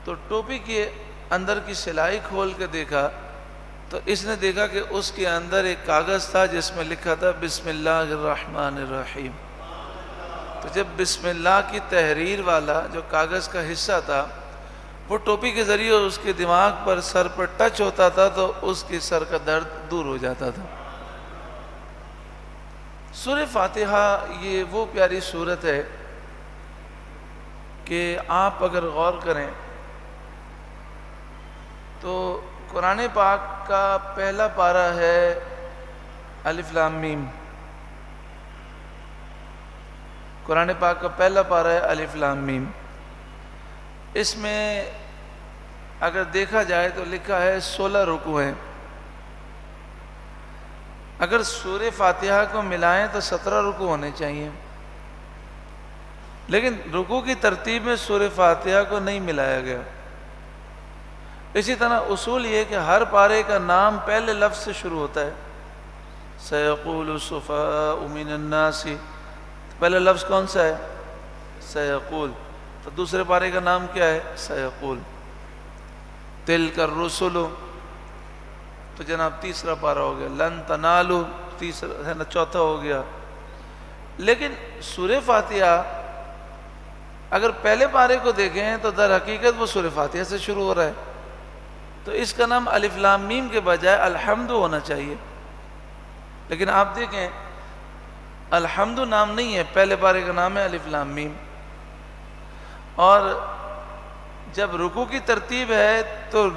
تو ٹوپی کے اندر کی سلائی کھول کے دیکھا تو اس نے دیکھا کہ اس کے اندر ایک کاغذ تھا جس میں لکھا تھا بسم اللہ الرحمن الرحیم. تو جب بسم اللہ کی تحریر والا جو کاغذ کا حصہ تھا وہ ٹوپی کے ذریعے اس کے دماغ پر، سر پر ٹچ ہوتا تھا تو اس کے سر کا درد دور ہو جاتا تھا. سورہ فاتحہ یہ وہ پیاری سورت ہے کہ آپ اگر غور کریں تو قرآن پاک کا پہلا پارہ ہے الف لام میم. قرآن پاک کا پہلا پارہ ہے الف لام میم. اس میں اگر دیکھا جائے تو لکھا ہے 16 رکوع ہیں. اگر سورہ فاتحہ کو ملائیں تو 17 رکوع ہونے چاہیے، لیکن رکوع کی ترتیب میں سورہ فاتحہ کو نہیں ملایا گیا. اسی طرح اصول یہ کہ ہر پارے کا نام پہلے لفظ سے شروع ہوتا ہے. سیقول السفہاء من الناس، پہلا لفظ کون سا ہے؟ سیقول. تو دوسرے پارے کا نام کیا ہے؟ سیقول. تلک الرسل، تو جناب تیسرا پارہ ہو گیا. لن تنالوا تیسرا ہے نا، چوتھا ہو گیا. لیکن سورہ فاتحہ اگر پہلے پارے کو دیکھیں تو در حقیقت وہ سورہ فاتحہ سے شروع ہو رہا ہے. تو اس کا نام الف لام میم کے بجائے الحمد ہونا چاہیے. لیکن آپ دیکھیں الحمد نام نہیں ہے، پہلے پارے کا نام ہے الف لام میم. اور جب رکوع کی ترتیب ہے تو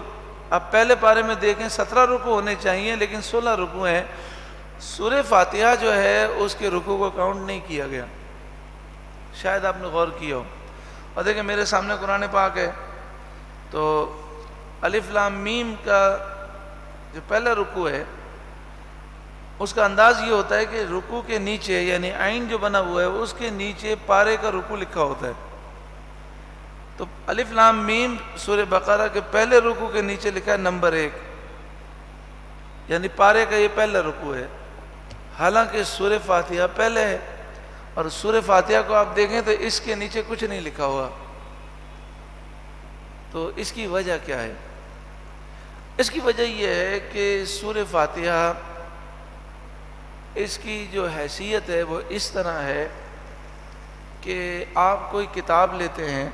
اب پہلے پارے میں دیکھیں 17 رکوع ہونے چاہیے لیکن 16 رکوع ہیں. سورہ فاتحہ جو ہے اس کے رکوع کو کاؤنٹ نہیں کیا گیا. شاید آپ نے غور کیا ہو. اور دیکھیں میرے سامنے قرآن پاک ہے تو الف لام میم کا جو پہلا رکوع ہے اس کا انداز یہ ہوتا ہے کہ رکوع کے نیچے یعنی عین جو بنا ہوا ہے اس کے نیچے پارے کا رکوع لکھا ہوتا ہے. تو الف لام میم سورہ بقرہ کے پہلے رکوع کے نیچے لکھا ہے نمبر 1، یعنی پارے کا یہ پہلا رکوع ہے. حالانکہ سورہ فاتحہ پہلے ہے اور سورہ فاتحہ کو آپ دیکھیں تو اس کے نیچے کچھ نہیں لکھا ہوا. تو اس کی وجہ کیا ہے؟ اس کی وجہ یہ ہے کہ سورہ فاتحہ اس کی جو حیثیت ہے وہ اس طرح ہے کہ آپ کوئی کتاب لیتے ہیں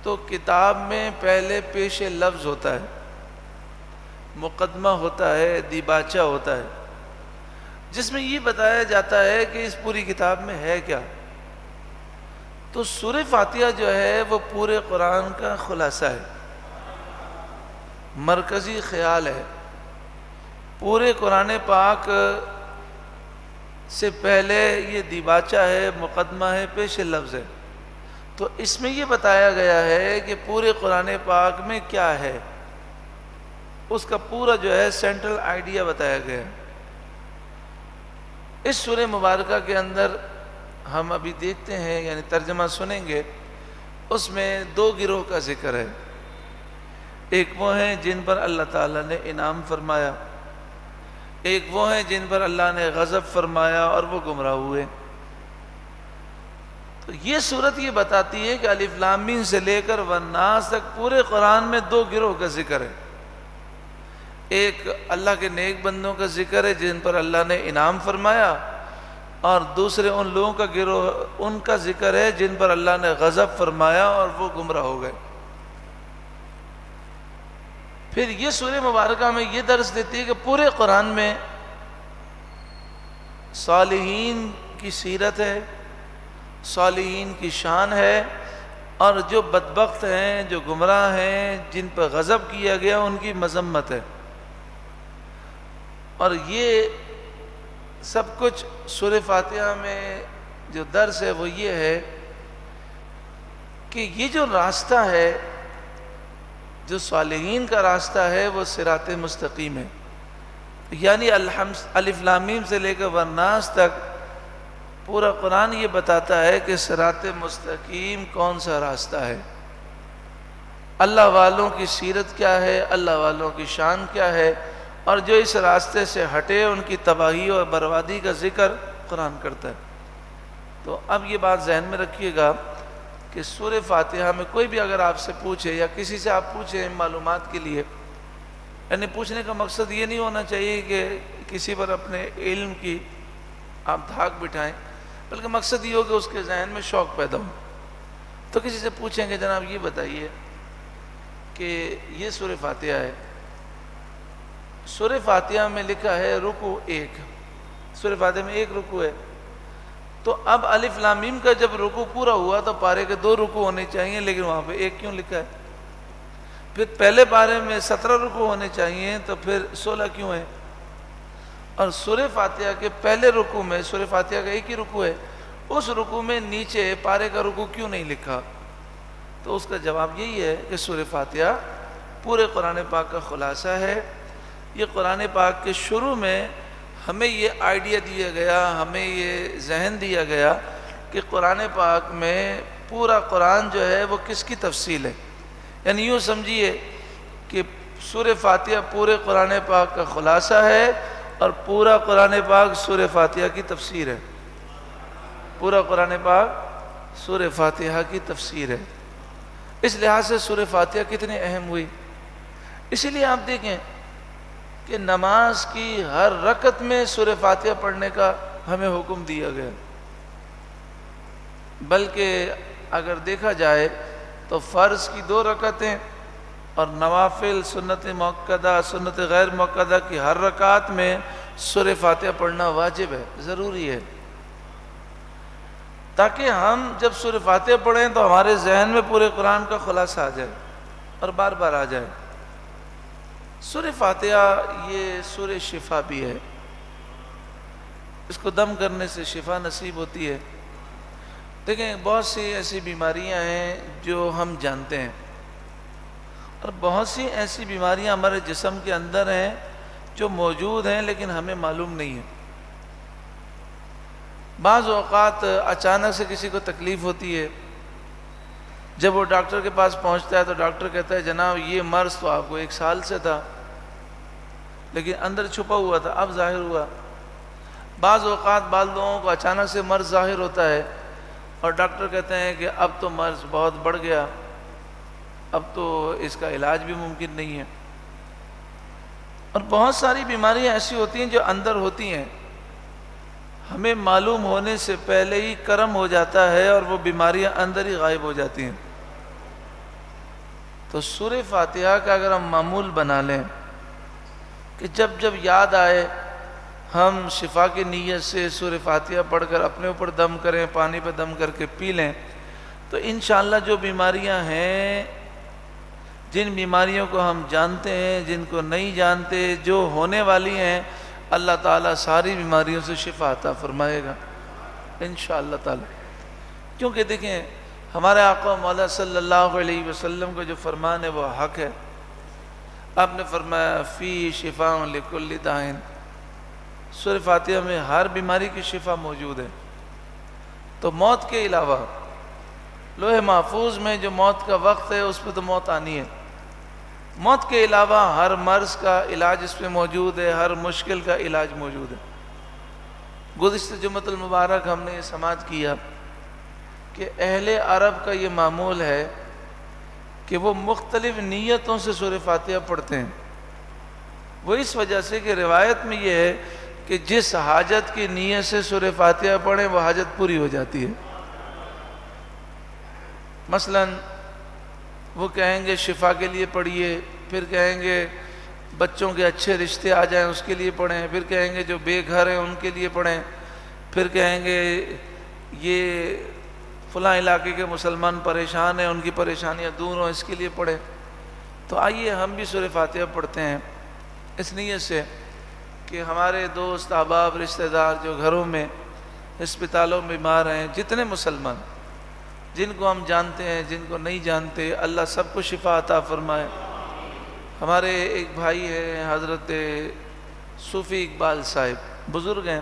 تو کتاب میں پہلے پیش لفظ ہوتا ہے، مقدمہ ہوتا ہے، دیباچہ ہوتا ہے، جس میں یہ بتایا جاتا ہے کہ اس پوری کتاب میں ہے کیا. تو سورہ فاتحہ جو ہے وہ پورے قرآن کا خلاصہ ہے، مرکزی خیال ہے. پورے قرآن پاک سے پہلے یہ دیباچہ ہے، مقدمہ ہے، پیش لفظ ہے. تو اس میں یہ بتایا گیا ہے کہ پورے قرآن پاک میں کیا ہے، اس کا پورا جو ہے سینٹرل آئیڈیا بتایا گیا ہے. اس سورہ مبارکہ کے اندر ہم ابھی دیکھتے ہیں یعنی ترجمہ سنیں گے، اس میں 2 گروہ کا ذکر ہے. ایک وہ ہیں جن پر اللہ تعالیٰ نے انعام فرمایا، ایک وہ ہیں جن پر اللہ نے غضب فرمایا اور وہ گمراہ ہوئے. تو یہ صورت یہ بتاتی ہے کہ الف لام میم سے لے کر والناس تک پورے قرآن میں 2 گروہ کا ذکر ہے. ایک اللہ کے نیک بندوں کا ذکر ہے جن پر اللہ نے انعام فرمایا، اور دوسرے ان لوگوں کا گروہ ان کا ذکر ہے جن پر اللہ نے غضب فرمایا اور وہ گمراہ ہو گئے. پھر یہ سورہ مبارکہ میں یہ درس دیتی ہے کہ پورے قرآن میں صالحین کی سیرت ہے، صالحین کی شان ہے، اور جو بدبخت ہیں، جو گمراہ ہیں، جن پر غضب کیا گیا ان کی مذمت ہے. اور یہ سب کچھ سورہ فاتحہ میں جو درس ہے وہ یہ ہے کہ یہ جو راستہ ہے، جو صالحین کا راستہ ہے، وہ صراط مستقیم ہے. یعنی الف لام میم سے لے کر والناس تک پورا قرآن یہ بتاتا ہے کہ صراط مستقیم کون سا راستہ ہے، اللہ والوں کی سیرت کیا ہے، اللہ والوں کی شان کیا ہے، اور جو اس راستے سے ہٹے ان کی تباہی اور بربادی کا ذکر قرآن کرتا ہے۔ تو اب یہ بات ذہن میں رکھیے گا کہ سورہ فاتحہ میں کوئی بھی اگر آپ سے پوچھے یا کسی سے آپ پوچھیں معلومات کے لیے، یعنی پوچھنے کا مقصد یہ نہیں ہونا چاہیے کہ کسی پر اپنے علم کی آپ دھاک بٹھائیں، بلکہ مقصد یہ ہو کہ اس کے ذہن میں شوق پیدا ہو۔ تو کسی سے پوچھیں کہ جناب یہ بتائیے کہ یہ سورہ فاتحہ ہے، سورہ فاتحہ میں لکھا ہے رکوع 1، سورہ فاتحہ میں 1 رکوع ہے، تو اب الف لام میم کا جب رکوع پورا ہوا تو پارے کے 2 رکوع ہونے چاہیے، لیکن وہاں پہ 1 کیوں لکھا ہے؟ پھر پہلے پارے میں 17 رکوع ہونے چاہیے تو پھر 16 کیوں ہے؟ اور سورہ فاتحہ کے پہلے رکوع میں، سورہ فاتحہ کا 1 ہی رکوع ہے، اس رکوع میں نیچے پارے کا رکوع کیوں نہیں لکھا؟ تو اس کا جواب یہی ہے کہ سورہ فاتحہ پورے قرآن پاک کا خلاصہ ہے۔ یہ قرآن پاک کے شروع میں ہمیں یہ آئیڈیا دیا گیا، ہمیں یہ ذہن دیا گیا کہ قرآن پاک میں پورا قرآن جو ہے وہ کس کی تفصیل ہے، یعنی یوں سمجھیے کہ سورہ فاتحہ پورے قرآن پاک کا خلاصہ ہے اور پورا قرآن پاک سورہ فاتحہ کی تفسیر ہے، پورا قرآن پاک سورہ فاتحہ کی تفسیر ہے۔ اس لحاظ سے سورہ فاتحہ کتنی اہم ہوئی، اسی لیے آپ دیکھیں کہ نماز کی ہر رکعت میں سورہ فاتحہ پڑھنے کا ہمیں حکم دیا گیا، بلکہ اگر دیکھا جائے تو فرض کی 2 رکعتیں اور نوافل، سنت مؤکدہ، سنت غیر مؤکدہ کی ہر رکعت میں سورہ فاتحہ پڑھنا واجب ہے، ضروری ہے، تاکہ ہم جب سورہ فاتحہ پڑھیں تو ہمارے ذہن میں پورے قرآن کا خلاصہ آ جائے اور بار بار آ جائے۔ سورہ فاتحہ یہ سورہ شفا بھی ہے، اس کو دم کرنے سے شفا نصیب ہوتی ہے۔ دیکھیں بہت سی ایسی بیماریاں ہیں جو ہم جانتے ہیں، اور بہت سی ایسی بیماریاں ہمارے جسم کے اندر ہیں جو موجود ہیں لیکن ہمیں معلوم نہیں ہے۔ بعض اوقات اچانک سے کسی کو تکلیف ہوتی ہے، جب وہ ڈاکٹر کے پاس پہنچتا ہے تو ڈاکٹر کہتا ہے جناب یہ مرض تو آپ کو 1 سال سے تھا لیکن اندر چھپا ہوا تھا، اب ظاہر ہوا۔ بعض اوقات بعض لوگوں کو اچانک سے مرض ظاہر ہوتا ہے اور ڈاکٹر کہتے ہیں کہ اب تو مرض بہت بڑھ گیا، اب تو اس کا علاج بھی ممکن نہیں ہے۔ اور بہت ساری بیماریاں ایسی ہوتی ہیں جو اندر ہوتی ہیں، ہمیں معلوم ہونے سے پہلے ہی کرم ہو جاتا ہے اور وہ بیماریاں اندر ہی غائب ہو جاتی ہیں۔ تو سورہ فاتحہ کا اگر ہم معمول بنا لیں کہ جب جب یاد آئے ہم شفا کی نیت سے سورہ فاتحہ پڑھ کر اپنے اوپر دم کریں، پانی پہ دم کر کے پی لیں، تو انشاءاللہ جو بیماریاں ہیں، جن بیماریوں کو ہم جانتے ہیں، جن کو نہیں جانتے، جو ہونے والی ہیں، اللہ تعالیٰ ساری بیماریوں سے شفا عطا فرمائے گا انشاءاللہ تعالیٰ۔ کیونکہ دیکھیں ہمارے آقا مولا صلی اللہ علیہ وسلم کا جو فرمان ہے وہ حق ہے۔ آپ نے فرمایا فی شفاء لکل داء، سورہ فاتحہ میں ہر بیماری کی شفا موجود ہے۔ تو موت کے علاوہ لوح محفوظ میں جو موت کا وقت ہے اس پہ تو موت آنی ہے، موت کے علاوہ ہر مرض کا علاج اس پہ موجود ہے، ہر مشکل کا علاج موجود ہے۔ گزشتہ جمعۃ المبارک ہم نے یہ سماعت کیا کہ اہل عرب کا یہ معمول ہے کہ وہ مختلف نیتوں سے سورہ فاتحہ پڑھتے ہیں، وہ اس وجہ سے کہ روایت میں یہ ہے کہ جس حاجت کی نیت سے سورہ فاتحہ پڑھیں وہ حاجت پوری ہو جاتی ہے۔ مثلا وہ کہیں گے شفا کے لیے پڑھیے، پھر کہیں گے بچوں کے اچھے رشتے آ جائیں اس کے لیے پڑھیں، پھر کہیں گے جو بے گھر ہیں ان کے لیے پڑھیں، پھر کہیں گے یہ فلاں علاقے کے مسلمان پریشان ہیں ان کی پریشانیاں دور ہوں اس کے لیے پڑھیں۔ تو آئیے ہم بھی سورہ فاتحہ پڑھتے ہیں اس نیت سے کہ ہمارے دوست احباب رشتہ دار جو گھروں میں ہسپتالوں میں بیمار ہیں، جتنے مسلمان جن کو ہم جانتے ہیں جن کو نہیں جانتے، اللہ سب کو شفا عطا فرمائے۔ ہمارے ایک بھائی ہیں حضرت صوفی اقبال صاحب، بزرگ ہیں،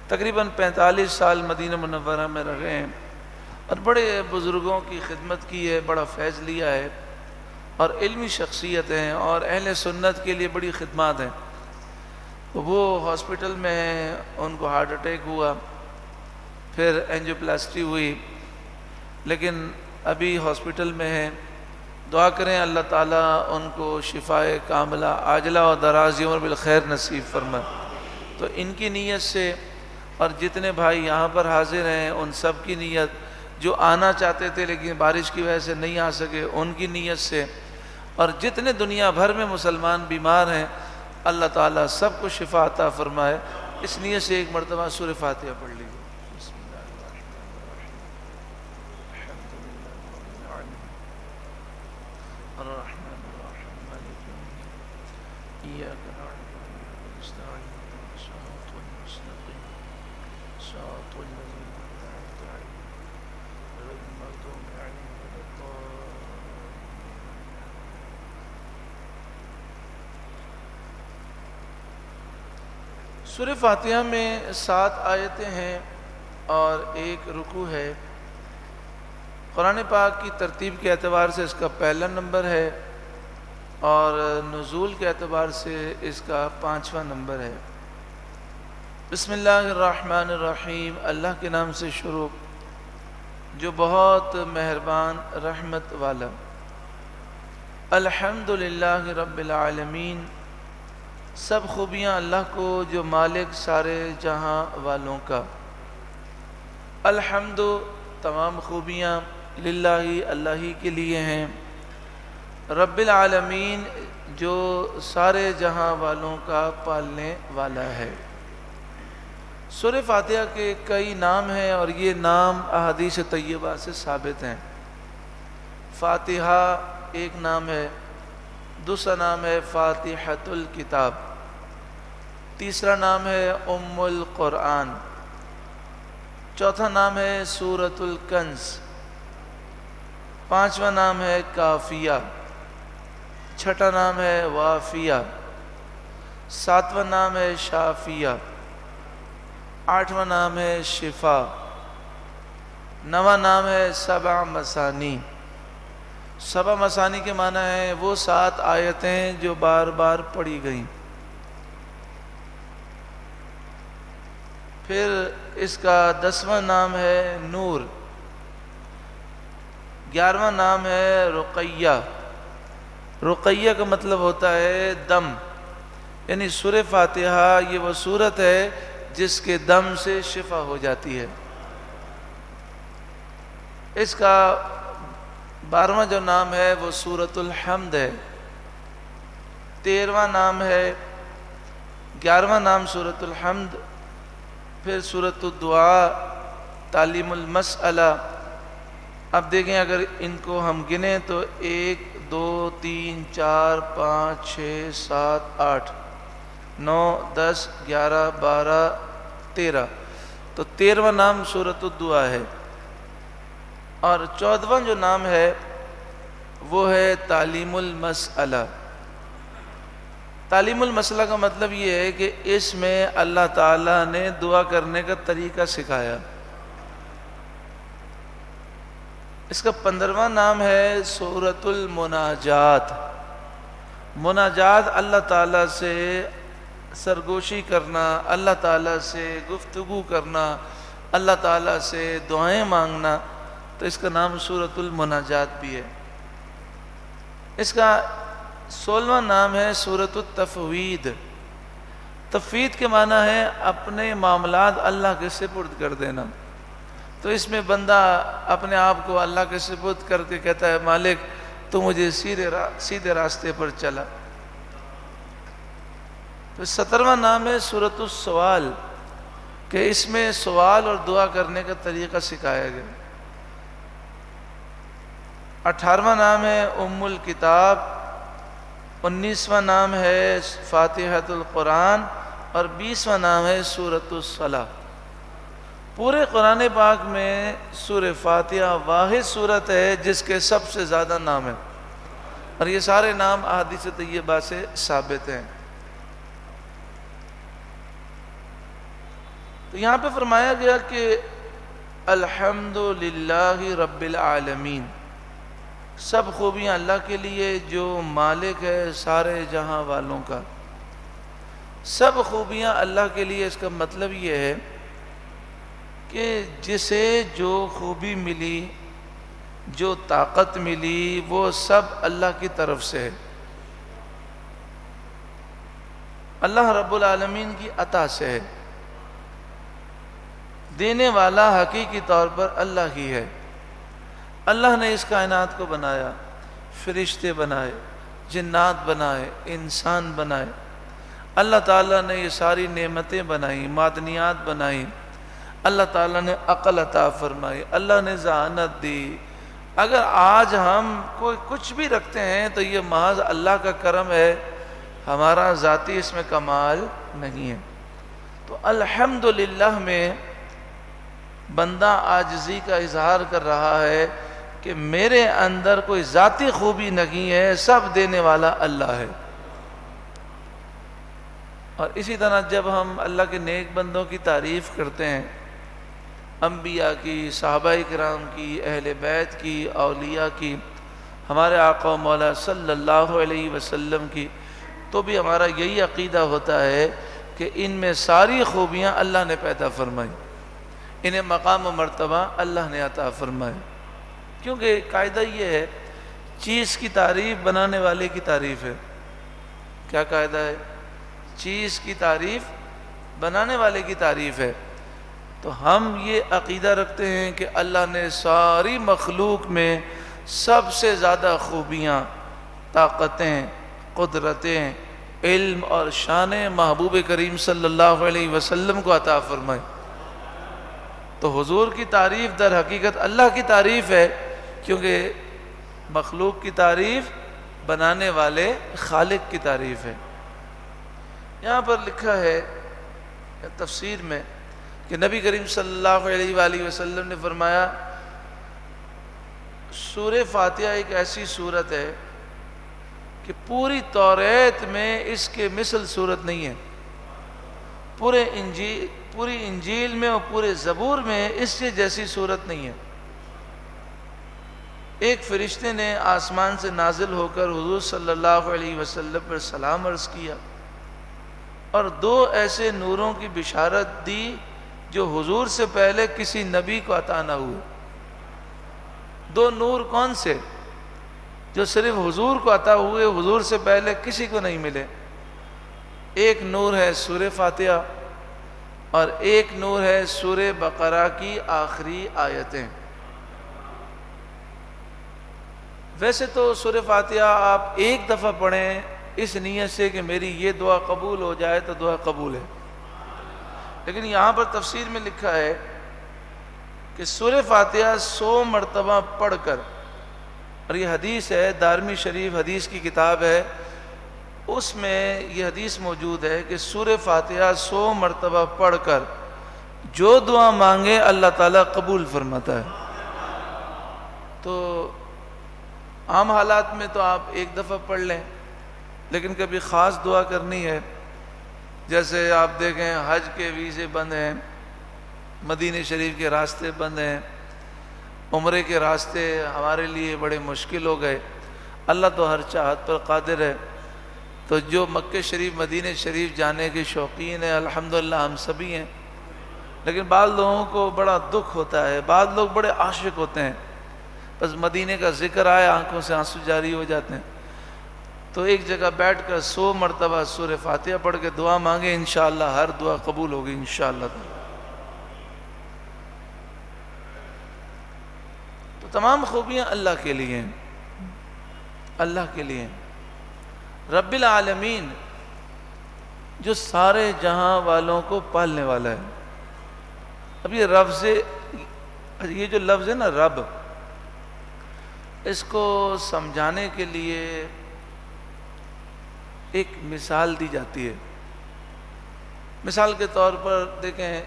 تقریباً 45 سال مدینہ منورہ میں رہے ہیں اور بڑے بزرگوں کی خدمت کی ہے، بڑا فیض لیا ہے اور علمی شخصیت ہیں اور اہل سنت کے لیے بڑی خدمات ہیں۔ وہ ہاسپٹل میں ہیں، ان کو ہارٹ اٹیک ہوا، پھر اینجیوپلاسٹی ہوئی، لیکن ابھی ہاسپٹل میں ہیں۔ دعا کریں اللہ تعالیٰ ان کو شفائے کاملہ عاجلہ اور دراز عمر بالخیر نصیب فرمائے۔ تو ان کی نیت سے اور جتنے بھائی یہاں پر حاضر ہیں ان سب کی نیت، جو آنا چاہتے تھے لیکن بارش کی وجہ سے نہیں آ سکے ان کی نیت سے، اور جتنے دنیا بھر میں مسلمان بیمار ہیں اللہ تعالیٰ سب کو شفا عطا فرمائے۔ اس نیت سے ایک مرتبہ سورہ فاتحہ پڑھ لیجیے۔ بسم اللہ الرحمن الرحیم، الحمد للہ رب العالمین، الرحمن الرحیم، مالک یوم الدین، ایاک نعبد و نستعین، اهدنا الصراط المستقیم، صراط الذین انعمت علیہم غیر المغضوب علیہم ولا الضالین۔ سورہ فاتحہ میں 7 آیتیں ہیں اور 1 رکوع ہے۔ قرآن پاک کی ترتیب کے اعتبار سے اس کا پہلا نمبر ہے اور نزول کے اعتبار سے اس کا 5واں نمبر ہے۔ بسم اللہ الرحمن الرحیم، اللہ کے نام سے شروع جو بہت مہربان رحمت والا۔ الحمدللہ رب العالمین، سب خوبیاں اللہ کو جو مالک سارے جہاں والوں کا۔ الحمد، تمام خوبیاں للہ اللہ ہی کے لیے ہیں، رب العالمین جو سارے جہاں والوں کا پالنے والا ہے۔ سورہ فاتحہ کے کئی نام ہیں اور یہ نام احادیث طیبہ سے ثابت ہیں۔ فاتحہ ایک نام ہے، دوسرا نام ہے فاتحۃ الکتاب، تیسرا نام ہے ام القرآن، چوتھا نام ہے سورۃ الکنز، پانچواں نام ہے کافیہ، چھٹا نام ہے وافیہ، ساتواں نام ہے شافیہ، آٹھواں نام ہے شفا، نواں نام ہے سبع مثانی۔ سبع مثانی کے معنی ہے وہ 7 آیتیں جو بار بار پڑھی گئیں۔ پھر اس کا 10واں نام ہے نور، 11واں نام ہے رقیہ۔ رقیہ کا مطلب ہوتا ہے دم، یعنی سورہ فاتحہ یہ وہ سورت ہے جس کے دم سے شفا ہو جاتی ہے۔ اس کا 12واں جو نام ہے وہ سورۃ الحمد ہے، 13واں نام ہے، 11واں نام سورۃ الحمد، پھر سورۃ الدعاء، تعلیم المسئلہ۔ اب دیکھیں اگر ان کو ہم گنیں تو 1 2 3 4 5 6 7 8 9 10 11 12 13، تو 13واں نام سورۃ الدعاء ہے، اور 14واں جو نام ہے وہ ہے تعلیم المسئلہ۔ تعلیم المسئلہ کا مطلب یہ ہے کہ اس میں اللہ تعالیٰ نے دعا کرنے کا طریقہ سکھایا۔ اس کا 15واں نام ہے سورۃ المناجات۔ مناجات اللہ تعالیٰ سے سرگوشی کرنا، اللہ تعالیٰ سے گفتگو کرنا، اللہ تعالیٰ سے دعائیں مانگنا، تو اس کا نام سورۃ المناجات بھی ہے۔ اس کا 16واں نام ہے سورۃ التفوید۔ تفوید کے معنی ہے اپنے معاملات اللہ کے سپرد کر دینا۔ تو اس میں بندہ اپنے آپ کو اللہ کے سپرد کر کے کہتا ہے مالک تو مجھے سیدھے راستے پر چلا۔ تو 17واں نام ہے سورۃ السوال، کہ اس میں سوال اور دعا کرنے کا طریقہ سکھایا گیا۔ 18واں نام ہے ام الکتاب، 19واں نام ہے فاتحۃ القرآن، اور 20واں نام ہے سورۃ الصلاح۔ پورے قرآن پاک میں سورہ فاتحہ واحد سورت ہے جس کے سب سے زیادہ نام ہیں، اور یہ سارے نام احادیث طیبہ سے ثابت ہیں۔ تو یہاں پہ فرمایا گیا کہ الحمدللہ رب العالمین، سب خوبیاں اللہ کے لیے جو مالک ہے سارے جہاں والوں کا، سب خوبیاں اللہ کے لیے۔ اس کا مطلب یہ ہے کہ جسے جو خوبی ملی، جو طاقت ملی، وہ سب اللہ کی طرف سے ہے، اللہ رب العالمین کی عطا سے ہے۔ دینے والا حقیقی طور پر اللہ ہی ہے۔ اللہ نے اس کائنات کو بنایا، فرشتے بنائے، جنات بنائے، انسان بنائے، اللہ تعالیٰ نے یہ ساری نعمتیں بنائیں، معدنیات بنائیں، اللہ تعالیٰ نے عقل عطا فرمائی، اللہ نے ذہانت دی۔ اگر آج ہم کوئی کچھ بھی رکھتے ہیں تو یہ محض اللہ کا کرم ہے، ہمارا ذاتی اس میں کمال نہیں ہے۔ تو الحمدللہ میں بندہ عاجزی کا اظہار کر رہا ہے کہ میرے اندر کوئی ذاتی خوبی نہیں ہے، سب دینے والا اللہ ہے۔ اور اسی طرح جب ہم اللہ کے نیک بندوں کی تعریف کرتے ہیں، انبیاء کی، صحابہ کرام کی، اہل بیت کی، اولیاء کی، ہمارے آقا و مولا صلی اللہ علیہ وسلم کی، تو بھی ہمارا یہی عقیدہ ہوتا ہے کہ ان میں ساری خوبیاں اللہ نے پیدا فرمائی، انہیں مقام و مرتبہ اللہ نے عطا فرمائے۔ کیونکہ قاعدہ یہ ہے، چیز کی تعریف بنانے والے کی تعریف ہے۔ کیا قاعدہ ہے؟ چیز کی تعریف بنانے والے کی تعریف ہے۔ تو ہم یہ عقیدہ رکھتے ہیں کہ اللہ نے ساری مخلوق میں سب سے زیادہ خوبیاں، طاقتیں، قدرتیں، علم اور شان محبوب کریم صلی اللہ علیہ وسلم کو عطا فرمائے۔ تو حضور کی تعریف در حقیقت اللہ کی تعریف ہے، کیونکہ مخلوق کی تعریف بنانے والے خالق کی تعریف ہے۔ یہاں پر لکھا ہے تفسیر میں کہ نبی کریم صلی اللہ علیہ وآلہ وسلم نے فرمایا، سورہ فاتحہ ایک ایسی سورت ہے کہ پوری توریت میں اس کے مثل سورت نہیں ہے، پوری انجیل میں اور پورے زبور میں اس سے جیسی صورت نہیں ہے۔ ایک فرشتے نے آسمان سے نازل ہو کر حضور صلی اللہ علیہ وسلم پر سلام عرض کیا اور دو ایسے نوروں کی بشارت دی جو حضور سے پہلے کسی نبی کو عطا نہ ہوئے۔ دو نور کون سے؟ جو صرف حضور کو عطا ہوئے، حضور سے پہلے کسی کو نہیں ملے۔ ایک نور ہے سورہ فاتحہ اور ایک نور ہے سورہ بقرہ کی آخری آیتیں۔ ویسے تو سورہ فاتحہ آپ ایک دفعہ پڑھیں اس نیت سے کہ میری یہ دعا قبول ہو جائے تو دعا قبول ہے، لیکن یہاں پر تفسیر میں لکھا ہے کہ سورہ فاتحہ 100 مرتبہ پڑھ کر، اور یہ حدیث ہے، دارمی شریف حدیث کی کتاب ہے، اس میں یہ حدیث موجود ہے کہ سورہ فاتحہ 100 مرتبہ پڑھ کر جو دعا مانگے اللہ تعالیٰ قبول فرماتا ہے۔ تو عام حالات میں تو آپ ایک دفعہ پڑھ لیں، لیکن کبھی خاص دعا کرنی ہے، جیسے آپ دیکھیں حج کے ویزے بند ہیں، مدینہ شریف کے راستے بند ہیں، عمرے کے راستے ہمارے لیے بڑے مشکل ہو گئے۔ اللہ تو ہر چاہت پر قادر ہے، تو جو مکہ شریف مدینہ شریف جانے کے شوقین ہیں الحمدللہ ہم سبھی ہیں، لیکن بعض لوگوں کو بڑا دکھ ہوتا ہے، بعض لوگ بڑے عاشق ہوتے ہیں، بس مدینہ کا ذکر آئے آنکھوں سے آنسو جاری ہو جاتے ہیں۔ تو ایک جگہ بیٹھ کر 100 مرتبہ سورہ فاتحہ پڑھ کے دعا مانگے، انشاءاللہ ہر دعا قبول ہوگی انشاءاللہ۔ تو تمام خوبیاں اللہ کے لیے ہیں، اللہ کے لیے ہیں۔ رب العالمین جو سارے جہاں والوں کو پالنے والا ہے۔ اب یہ جو لفظ ہے نا رب، اس کو سمجھانے کے لیے ایک مثال دی جاتی ہے۔ مثال کے طور پر دیکھیں،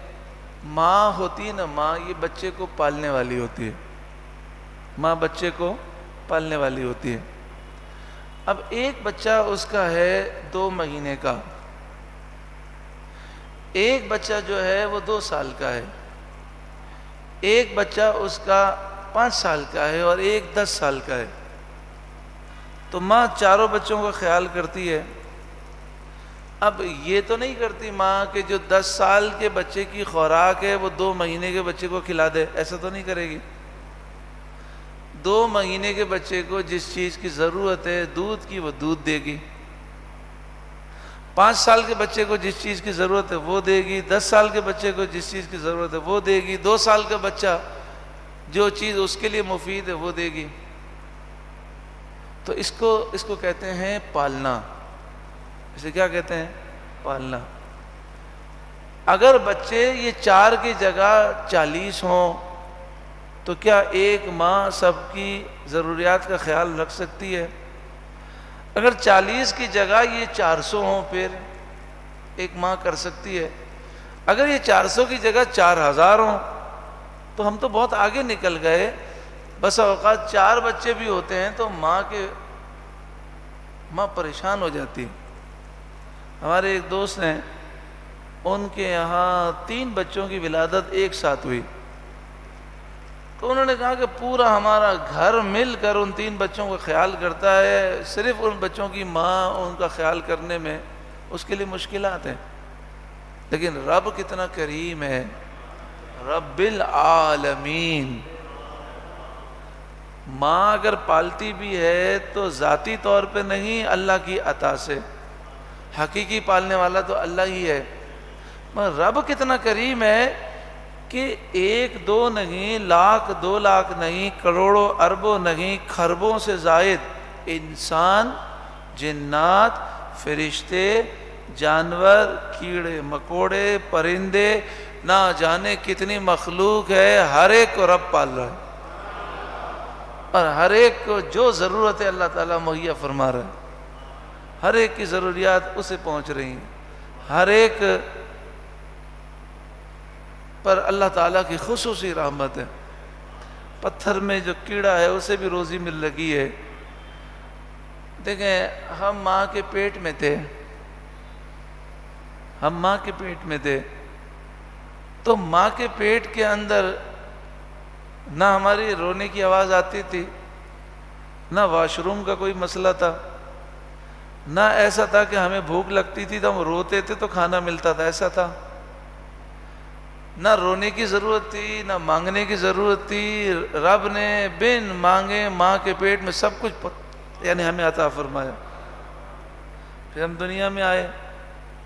ماں ہوتی ہے نا، ماں یہ بچے کو پالنے والی ہوتی ہے، ماں بچے کو پالنے والی ہوتی ہے۔ اب ایک بچہ اس کا ہے 2 مہینے کا، ایک بچہ جو ہے وہ 2 سال کا ہے، ایک بچہ اس کا 5 سال کا ہے اور ایک 10 سال کا ہے، تو ماں چاروں بچوں کا خیال کرتی ہے۔ اب یہ تو نہیں کرتی ماں کہ جو 10 سال کے بچے کی خوراک ہے وہ 2 مہینے کے بچے کو کھلا دے، ایسا تو نہیں کرے گی۔ 2 مہینے کے بچے کو جس چیز کی ضرورت ہے دودھ کی وہ دودھ دے گی، 5 سال کے بچے کو جس چیز کی ضرورت ہے وہ دے گی، 10 سال کے بچے کو جس چیز کی ضرورت ہے وہ دے گی، 2 سال کا بچہ جو چیز اس کے لیے مفید ہے وہ دے گی۔ تو اس کو کہتے ہیں پالنا۔ اسے کیا کہتے ہیں؟ پالنا۔ اگر بچے یہ 4 کی جگہ 40 ہوں تو کیا ایک ماں سب کی ضروریات کا خیال رکھ سکتی ہے؟ اگر 40 کی جگہ یہ 400 ہوں پھر ایک ماں کر سکتی ہے۔ اگر یہ 400 کی جگہ 4000 ہوں تو ہم تو بہت آگے نکل گئے۔ بس اوقات 4 بچے بھی ہوتے ہیں تو ماں پریشان ہو جاتی۔ ہمارے ایک دوست ہیں، ان کے یہاں 3 بچوں کی ولادت ایک ساتھ ہوئی، تو انہوں نے کہا کہ پورا ہمارا گھر مل کر ان 3 بچوں کا خیال کرتا ہے، صرف ان بچوں کی ماں ان کا خیال کرنے میں اس کے لیے مشکلات ہیں۔ لیکن رب کتنا کریم ہے، رب العالمین۔ ماں اگر پالتی بھی ہے تو ذاتی طور پہ نہیں، اللہ کی عطا سے۔ حقیقی پالنے والا تو اللہ ہی ہے، مگر رب کتنا کریم ہے کہ 1 2 نہیں، لاکھ 2 لاکھ نہیں، کروڑوں اربوں نہیں، خربوں سے زائد انسان، جنات، فرشتے، جانور، کیڑے مکوڑے، پرندے، نہ جانے کتنی مخلوق ہے، ہر ایک کو رب پال رہا ہے، اور ہر ایک کو جو ضرورت ہے اللہ تعالیٰ مہیا فرما رہا ہے، ہر ایک کی ضروریات اسے پہنچ رہی ہیں، ہر ایک پر اللہ تعالیٰ کی خصوصی رحمت ہے۔ پتھر میں جو کیڑا ہے اسے بھی روزی مل لگی ہے۔ دیکھیں، ہم ماں کے پیٹ میں تھے، تو ماں کے پیٹ کے اندر نہ ہماری رونے کی آواز آتی تھی، نہ واش روم کا کوئی مسئلہ تھا، نہ ایسا تھا کہ ہمیں بھوک لگتی تھی تو ہم روتے تھے تو کھانا ملتا تھا، ایسا تھا۔ نہ رونے کی ضرورت تھی، نہ مانگنے کی ضرورت تھی، رب نے بن مانگے ماں کے پیٹ میں سب کچھ یعنی ہمیں عطا فرمایا۔ پھر ہم دنیا میں آئے،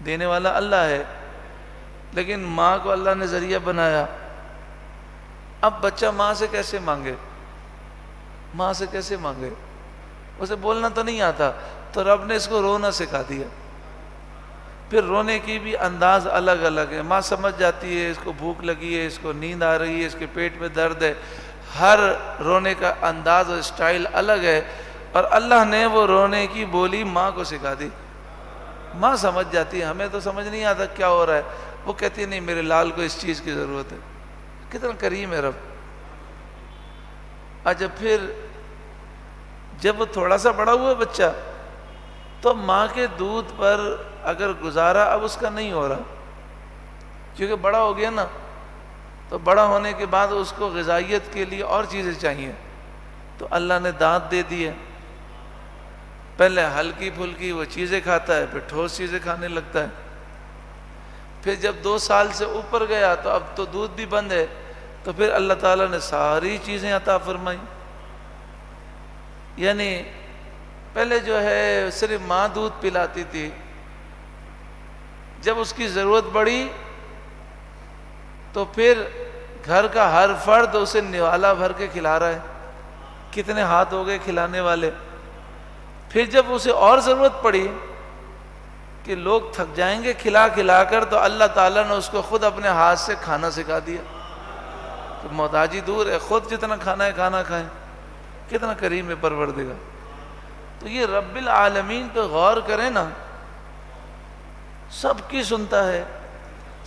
دینے والا اللہ ہے، لیکن ماں کو اللہ نے ذریعہ بنایا۔ اب بچہ ماں سے کیسے مانگے؟ اسے بولنا تو نہیں آتا، تو رب نے اس کو رونا سکھا دیا۔ پھر رونے کی بھی انداز الگ الگ ہے، ماں سمجھ جاتی ہے اس کو بھوک لگی ہے، اس کو نیند آ رہی ہے، اس کے پیٹ میں درد ہے، ہر رونے کا انداز اور اسٹائل الگ ہے، اور اللہ نے وہ رونے کی بولی ماں کو سکھا دی۔ ماں سمجھ جاتی ہے، ہمیں تو سمجھ نہیں آتا کیا ہو رہا ہے، وہ کہتی ہے نہیں میرے لال کو اس چیز کی ضرورت ہے۔ کتنا کریم ہے رب۔ اچھا، پھر جب وہ تھوڑا سا بڑا ہوا بچہ تو ماں کے دودھ پر اگر گزارا اب اس کا نہیں ہو رہا، کیونکہ بڑا ہو گیا نا، تو بڑا ہونے کے بعد اس کو غذائیت کے لیے اور چیزیں چاہیے، تو اللہ نے دانت دے دیے۔ پہلے ہلکی پھلکی وہ چیزیں کھاتا ہے، پھر ٹھوس چیزیں کھانے لگتا ہے۔ پھر جب 2 سال سے اوپر گیا تو اب تو دودھ بھی بند ہے، تو پھر اللہ تعالیٰ نے ساری چیزیں عطا فرمائی۔ یعنی پہلے جو ہے صرف ماں دودھ پلاتی تھی، جب اس کی ضرورت بڑھی تو پھر گھر کا ہر فرد اسے نوالا بھر کے کھلا رہا ہے، کتنے ہاتھ ہو گئے کھلانے والے۔ پھر جب اسے اور ضرورت پڑی کہ لوگ تھک جائیں گے کھلا کھلا کر، تو اللہ تعالیٰ نے اس کو خود اپنے ہاتھ سے کھانا سکھا دیا کہ محتاجی دور ہے، خود جتنا کھانا ہے کھانا کھائیں۔ کتنا کریم ہے پروردگار۔ تو یہ رب العالمین پہ غور کریں نا، سب کی سنتا ہے،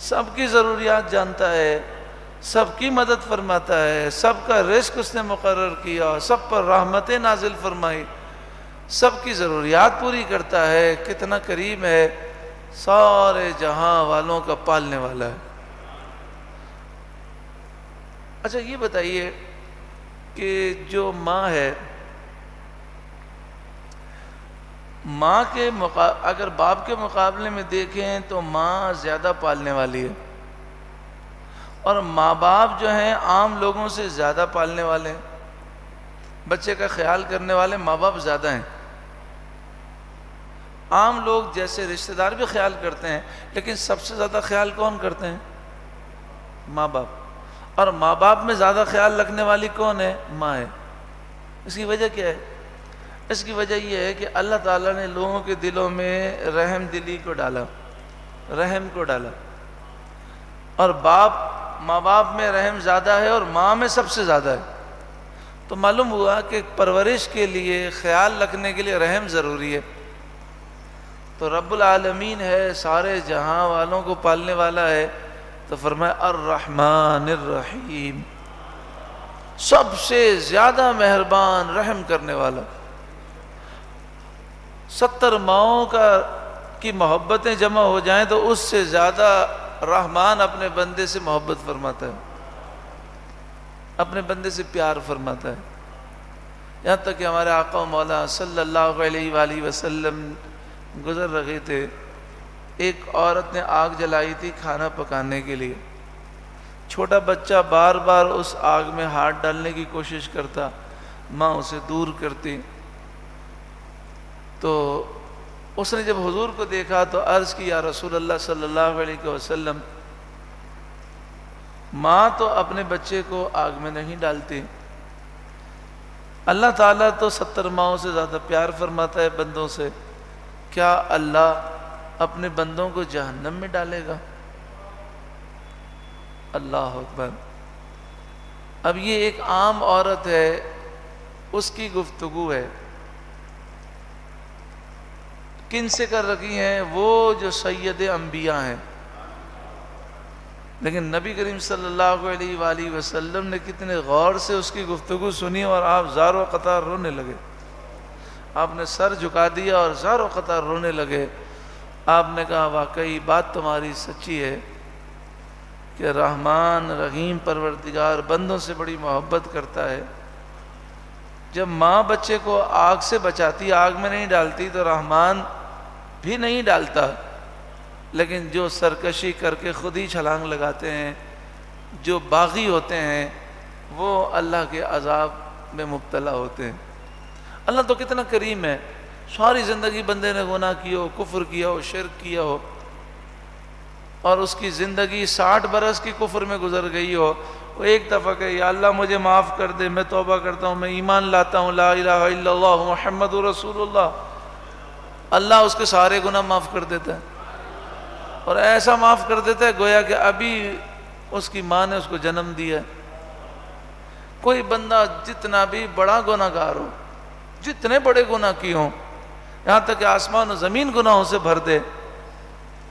سب کی ضروریات جانتا ہے، سب کی مدد فرماتا ہے، سب کا رزق اس نے مقرر کیا، سب پر رحمتیں نازل فرمائی، سب کی ضروریات پوری کرتا ہے۔ کتنا کریم ہے۔ سارے جہاں والوں کا پالنے والا ہے۔ اچھا یہ بتائیے کہ جو ماں ہے، ماں کے اگر باپ کے مقابلے میں دیکھیں تو ماں زیادہ پالنے والی ہے، اور ماں باپ جو ہیں عام لوگوں سے زیادہ پالنے والے ہیں، بچے کا خیال کرنے والے ماں باپ زیادہ ہیں۔ عام لوگ جیسے رشتہ دار بھی خیال کرتے ہیں، لیکن سب سے زیادہ خیال کون کرتے ہیں؟ ماں باپ۔ اور ماں باپ میں زیادہ خیال رکھنے والی کون ہے؟ ماں ہے۔ اس کی وجہ کیا ہے؟ اس کی وجہ یہ ہے کہ اللہ تعالیٰ نے لوگوں کے دلوں میں رحم دلی کو ڈالا، رحم کو ڈالا، اور ماں باپ میں رحم زیادہ ہے اور ماں میں سب سے زیادہ ہے۔ تو معلوم ہوا کہ پرورش کے لیے، خیال رکھنے کے لیے رحم ضروری ہے۔ تو رب العالمین ہے، سارے جہاں والوں کو پالنے والا ہے، تو فرمایا الرحمن الرحیم، سب سے زیادہ مہربان، رحم کرنے والا۔ 70 ماؤں کی محبتیں جمع ہو جائیں تو اس سے زیادہ رحمان اپنے بندے سے محبت فرماتا ہے، اپنے بندے سے پیار فرماتا ہے۔ یہاں تک کہ ہمارے آقا و مولا صلی اللہ علیہ وآلہ وسلم گزر رہے تھے، ایک عورت نے آگ جلائی تھی کھانا پکانے کے لیے، چھوٹا بچہ بار بار اس آگ میں ہاتھ ڈالنے کی کوشش کرتا، ماں اسے دور کرتی۔ تو اس نے جب حضور کو دیکھا تو عرض کی، یا رسول اللہ صلی اللہ علیہ وسلم، ماں تو اپنے بچے کو آگ میں نہیں ڈالتی، اللہ تعالیٰ تو 70 ماؤں سے زیادہ پیار فرماتا ہے بندوں سے، کیا اللہ اپنے بندوں کو جہنم میں ڈالے گا؟ اللہ اکبر۔ اب یہ ایک عام عورت ہے، اس کی گفتگو ہے، کن سے کر رکھی ہیں؟ وہ جو سید انبیاء ہیں۔ لیکن نبی کریم صلی اللہ علیہ وآلہ وسلم نے کتنے غور سے اس کی گفتگو سنی، اور آپ زار و قطار رونے لگے۔ آپ نے سر جھکا دیا اور زار و قطار رونے لگے۔ آپ نے کہا واقعی بات تمہاری سچی ہے کہ رحمان رحیم پروردگار بندوں سے بڑی محبت کرتا ہے۔ جب ماں بچے کو آگ سے بچاتی، آگ میں نہیں ڈالتی، تو رحمان بھی نہیں ڈالتا، لیکن جو سرکشی کر کے خود ہی چھلانگ لگاتے ہیں، جو باغی ہوتے ہیں، وہ اللہ کے عذاب میں مبتلا ہوتے ہیں۔ اللہ تو کتنا کریم ہے، ساری زندگی بندے نے گناہ کیا ہو، کفر کیا ہو، شرک کیا ہو، اور اس کی زندگی 60 برس کی کفر میں گزر گئی ہو، وہ ایک دفعہ کہ یا اللہ مجھے معاف کر دے، میں توبہ کرتا ہوں، میں ایمان لاتا ہوں، لا الہ الا اللہ محمد رسول اللہ، اللہ اس کے سارے گناہ معاف کر دیتا ہے، اور ایسا معاف کر دیتا ہے گویا کہ ابھی اس کی ماں نے اس کو جنم دیا ہے۔ کوئی بندہ جتنا بھی بڑا گناہ گار ہو، جتنے بڑے گناہ کی ہوں، یہاں تک کہ آسمان و زمین گناہوں سے بھر دے،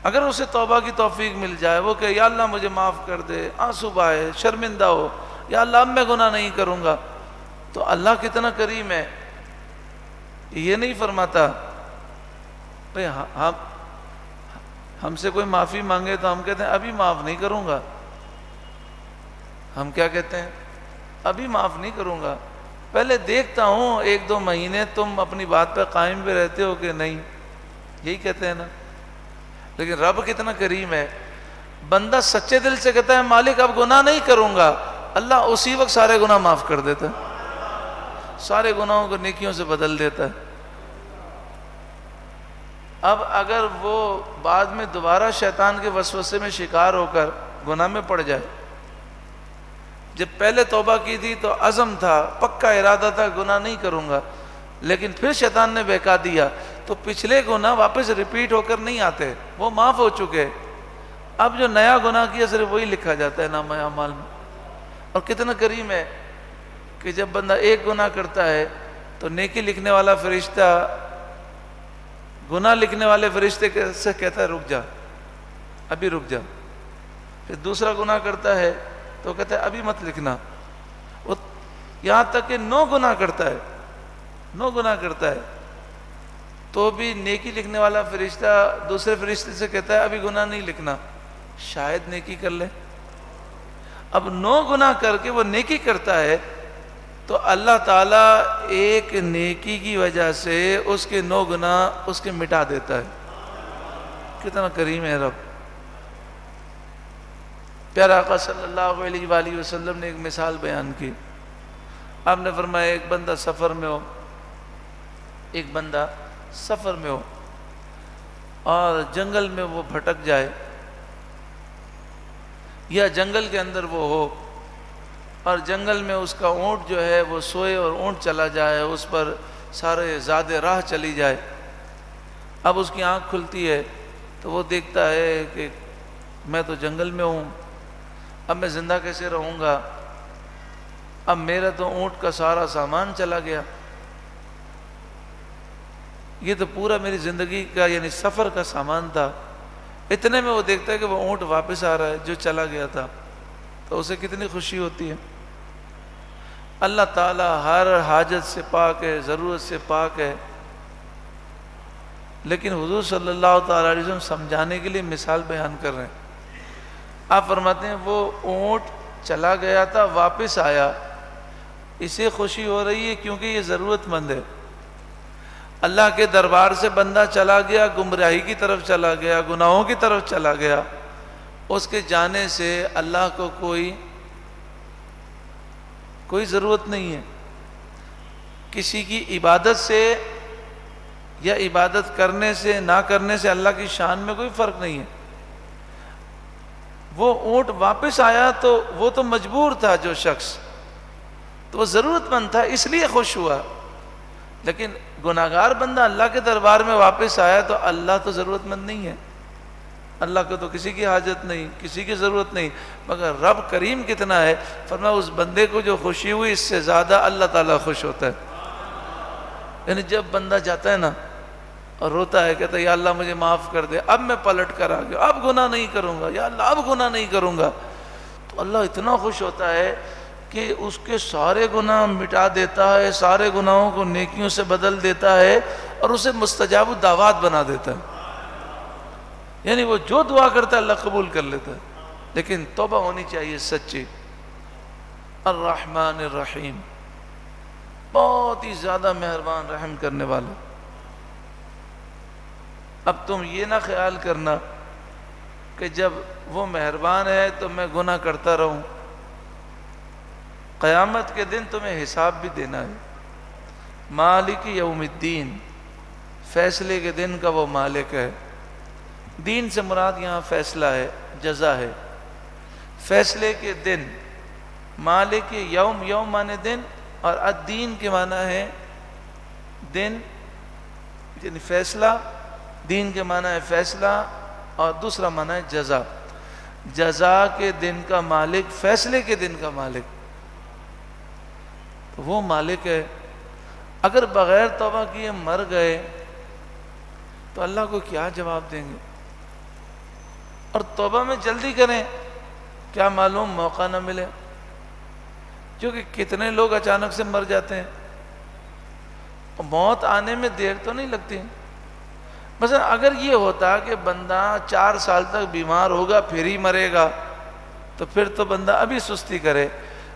اگر اسے توبہ کی توفیق مل جائے، وہ کہ یا اللہ مجھے معاف کر دے، آنسو بہائے، شرمندہ ہو، یا اللہ اب میں گناہ نہیں کروں گا، تو اللہ کتنا کریم ہے، یہ نہیں فرماتا بھئی ہم سے کوئی معافی مانگے تو ہم کہتے ہیں ابھی معاف نہیں کروں گا۔ ہم کیا کہتے ہیں؟ ابھی معاف نہیں کروں گا، پہلے دیکھتا ہوں 1-2 مہینے تم اپنی بات پہ قائم بھی رہتے ہو کہ نہیں، یہی کہتے ہیں نا۔ لیکن رب کتنا کریم ہے، بندہ سچے دل سے کہتا ہے مالک اب گناہ نہیں کروں گا، اللہ اسی وقت سارے گناہ معاف کر دیتا ہے، سارے گناہوں کو نیکیوں سے بدل دیتا ہے۔ اب اگر وہ بعد میں دوبارہ شیطان کے وسوسے میں شکار ہو کر گناہ میں پڑ جائے، جب پہلے توبہ کی تھی تو عزم تھا، پکا ارادہ تھا گناہ نہیں کروں گا، لیکن پھر شیطان نے بہکا دیا، تو پچھلے گناہ واپس ریپیٹ ہو کر نہیں آتے، وہ معاف ہو چکے، اب جو نیا گناہ کیا صرف وہی لکھا جاتا ہے نامہ اعمال میں۔ اور کتنا کریم ہے کہ جب بندہ ایک گناہ کرتا ہے تو نیکی لکھنے والا فرشتہ گناہ لکھنے والے فرشتے سے کہتا ہے رک جا، ابھی رک جا، پھر دوسرا گناہ کرتا ہے تو کہتا ہے ابھی مت لکھنا، یہاں تک کہ 9 گناہ کرتا ہے، 9 گناہ کرتا ہے، تو بھی نیکی لکھنے والا فرشتہ دوسرے فرشتے سے کہتا ہے ابھی گناہ نہیں لکھنا، شاید نیکی کر لے۔ اب 9 گناہ کر کے وہ نیکی کرتا ہے تو اللہ تعالیٰ ایک نیکی کی وجہ سے اس کے 9 گناہ اس کے مٹا دیتا ہے۔ کتنا کریم ہے رب۔ پیارا آقا صلی اللہ علیہ وآلہ وسلم نے ایک مثال بیان کی۔ آپ نے فرمایا ایک بندہ سفر میں ہو اور جنگل میں وہ بھٹک جائے، یا جنگل کے اندر وہ ہو اور جنگل میں اس کا اونٹ جو ہے وہ سوئے اور اونٹ چلا جائے، اس پر سارے زیادہ راہ چلی جائے۔ اب اس کی آنکھ کھلتی ہے تو وہ دیکھتا ہے کہ میں تو جنگل میں ہوں، اب میں زندہ کیسے رہوں گا؟ اب میرا تو اونٹ کا سارا سامان چلا گیا، یہ تو پورا میری زندگی کا یعنی سفر کا سامان تھا۔ اتنے میں وہ دیکھتا ہے کہ وہ اونٹ واپس آ رہا ہے جو چلا گیا تھا، تو اسے کتنی خوشی ہوتی ہے۔ اللہ تعالیٰ ہر حاجت سے پاک ہے، ضرورت سے پاک ہے، لیکن حضور صلی اللہ تعالیٰ علیہ وسلم سمجھانے کے لیے مثال بیان کر رہے ہیں۔ آپ فرماتے ہیں وہ اونٹ چلا گیا تھا، واپس آیا، اسے خوشی ہو رہی ہے کیونکہ یہ ضرورت مند ہے۔ اللہ کے دربار سے بندہ چلا گیا، گمراہی کی طرف چلا گیا، گناہوں کی طرف چلا گیا، اس کے جانے سے اللہ کو کوئی ضرورت نہیں ہے۔ کسی کی عبادت سے یا عبادت کرنے سے نہ کرنے سے اللہ کی شان میں کوئی فرق نہیں ہے۔ وہ اونٹ واپس آیا تو وہ تو مجبور تھا، جو شخص تو وہ ضرورت مند تھا اس لیے خوش ہوا، لیکن گناہگار بندہ اللہ کے دربار میں واپس آیا تو اللہ تو ضرورت مند نہیں ہے، اللہ کو تو کسی کی حاجت نہیں، کسی کی ضرورت نہیں، مگر رب کریم کتنا ہے، فرمایا اس بندے کو جو خوشی ہوئی اس سے زیادہ اللہ تعالیٰ خوش ہوتا ہے۔ یعنی جب بندہ جاتا ہے نا اور روتا ہے، کہتا ہے یا اللہ مجھے معاف کر دے، اب میں پلٹ کر آ گیا، اب گناہ نہیں کروں گا، یا اللہ اب گناہ نہیں کروں گا، تو اللہ اتنا خوش ہوتا ہے کہ اس کے سارے گناہ مٹا دیتا ہے، سارے گناہوں کو نیکیوں سے بدل دیتا ہے اور اسے مستجاب الدعوات بنا دیتا ہے۔ یعنی وہ جو دعا کرتا ہے اللہ قبول کر لیتا ہے، لیکن توبہ ہونی چاہیے سچی۔ الرحمن الرحیم، بہت ہی زیادہ مہربان رحم کرنے والا۔ اب تم یہ نہ خیال کرنا کہ جب وہ مہربان ہے تو میں گناہ کرتا رہوں، قیامت کے دن تمہیں حساب بھی دینا ہے۔ مالک یوم الدین، فیصلے کے دن کا وہ مالک ہے۔ دین سے مراد یہاں فیصلہ ہے، جزا ہے۔ فیصلے کے دن، مالک یوم، یوم مانے دن، اور الدین کے معنی ہے دن، یعنی فیصلہ، دین کے معنی ہے فیصلہ، اور دوسرا معنی ہے جزا۔ جزا کے دن کا مالک، فیصلے کے دن کا مالک، وہ مالک ہے۔ اگر بغیر توبہ کیے مر گئے تو اللہ کو کیا جواب دیں گے؟ اور توبہ میں جلدی کریں، کیا معلوم موقع نہ ملے، کیونکہ کتنے لوگ اچانک سے مر جاتے ہیں، موت آنے میں دیر تو نہیں لگتی۔ مثلا اگر یہ ہوتا کہ بندہ 4 سال تک بیمار ہوگا پھر ہی مرے گا تو پھر تو بندہ ابھی سستی کرے۔